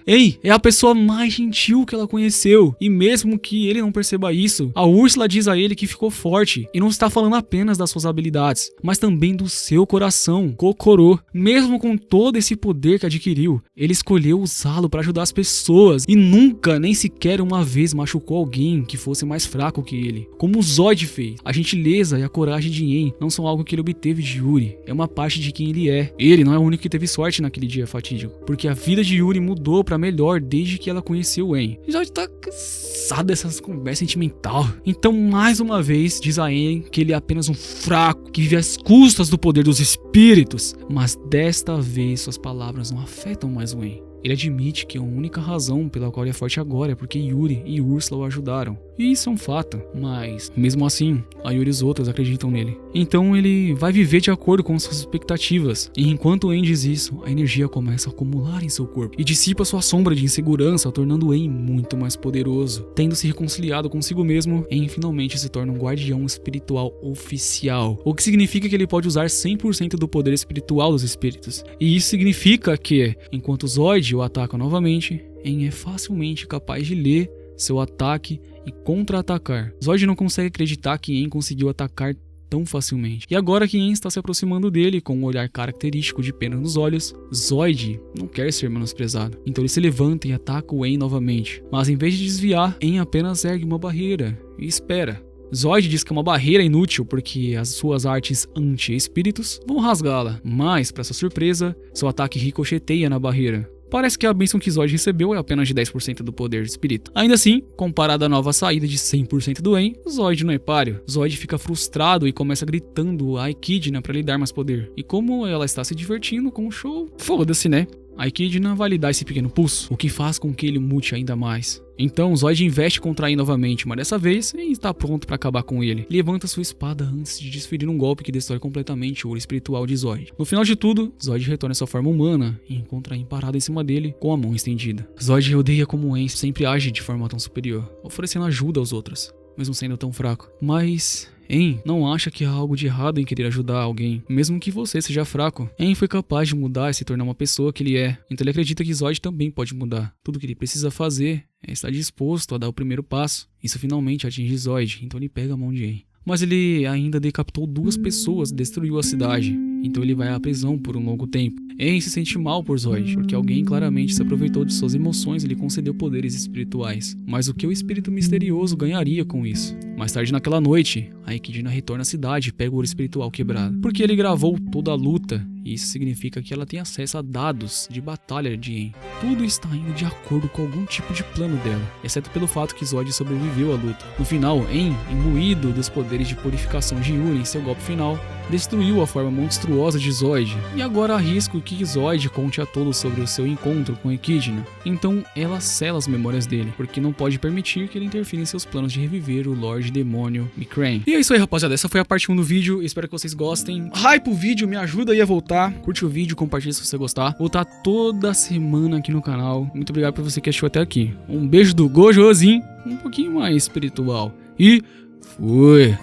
[SPEAKER 1] En é a pessoa mais gentil que ela conheceu, e mesmo que ele não perceba isso, a Úrsula diz a ele que ficou forte, e não está falando apenas das suas habilidades, mas também do seu coração, Kokoro. Mesmo com todo esse poder que adquiriu, ele escolheu usá-lo para ajudar as pessoas, e nunca, nem sequer uma vez machucou alguém que fosse mais fraco que ele, como o Zoid fez. A gentileza e a coragem de En não são algo que ele obteve de Yuri, é uma parte de quem ele é. Ele não é o único que teve sorte naquele dia fatídico, porque a vida de Yuri mudou pra melhor desde que ela conheceu En. E Zoid tá cansado dessas conversas sentimental. Então mais uma vez diz a En que ele é apenas um fraco, que vive às custas do poder dos espíritos, mas desta vez suas palavras não afetam mais o En. Ele admite que a única razão pela qual ele é forte agora é porque Yuri e Úrsula o ajudaram. E isso é um fato, mas mesmo assim, a Yuri e os outros acreditam nele. Então ele vai viver de acordo com suas expectativas. E enquanto En diz isso, a energia começa a acumular em seu corpo e dissipa sua sombra de insegurança, tornando En muito mais poderoso. Tendo se reconciliado consigo mesmo, En finalmente se torna um guardião espiritual oficial, o que significa que ele pode usar 100% do poder espiritual dos espíritos. E isso significa que, enquanto Zoid o ataca novamente, En é facilmente capaz de ler seu ataque e contra-atacar. Zoid não consegue acreditar que En conseguiu atacar tão facilmente. E agora que En está se aproximando dele com um olhar característico de pena nos olhos, Zoid não quer ser menosprezado. Então ele se levanta e ataca o En novamente. Mas em vez de desviar, En apenas ergue uma barreira e espera. Zoid diz que é uma barreira inútil porque as suas artes anti-espíritos vão rasgá-la, mas, para sua surpresa, seu ataque ricocheteia na barreira. Parece que a bênção que Zoid recebeu é apenas de 10% do poder de espírito. Ainda assim, comparado à nova saída de 100% do En, Zoid não é páreo. Zoid fica frustrado e começa gritando a Echidna para lhe dar mais poder. E como ela está se divertindo com o show, foda-se, né? A Echidna vai lhe dar esse pequeno pulso, o que faz com que ele mute ainda mais. Então Zoid investe contra En novamente, mas dessa vez En está pronto para acabar com ele. Levanta sua espada antes de desferir um golpe que destrói completamente o olho espiritual de Zoid. No final de tudo, Zoid retorna à sua forma humana e encontra En parado em cima dele com a mão estendida. Zoid odeia como En sempre age de forma tão superior, oferecendo ajuda aos outros, mesmo sendo tão fraco. Mas En não acha que há algo de errado em querer ajudar alguém, mesmo que você seja fraco. En foi capaz de mudar e se tornar uma pessoa que ele é, então ele acredita que Zoid também pode mudar. Tudo que ele precisa fazer é estar disposto a dar o primeiro passo. Isso finalmente atinge Zoid, então ele pega a mão de En. Mas ele ainda decapitou 2 pessoas e destruiu a cidade, então ele vai à prisão por um longo tempo. En se sente mal por Zoid, porque alguém claramente se aproveitou de suas emoções e lhe concedeu poderes espirituais. Mas o que o espírito misterioso ganharia com isso? Mais tarde naquela noite, a Echidna retorna à cidade e pega o olho espiritual quebrado, porque ele gravou toda a luta, e isso significa que ela tem acesso a dados de batalha de En. Tudo está indo de acordo com algum tipo de plano dela, exceto pelo fato que Zoid sobreviveu à luta. No final, En, imbuído dos poderes de purificação de Yuri em seu golpe final, destruiu a forma monstruosa de Zoid, e agora arrisco que Zoid conte a todos sobre o seu encontro com Echidna. Então ela sela as memórias dele, porque não pode permitir que ele interfira em seus planos de reviver o Lorde Demônio Micrane. E é isso aí, rapaziada, essa foi a parte 1 do vídeo, espero que vocês gostem. Hype o vídeo, me ajuda aí a voltar, curte o vídeo, compartilha se você gostar. Vou estar toda semana aqui no canal. Muito obrigado por você que assistiu até aqui. Um beijo do Gojozinho, um pouquinho mais espiritual, e fui!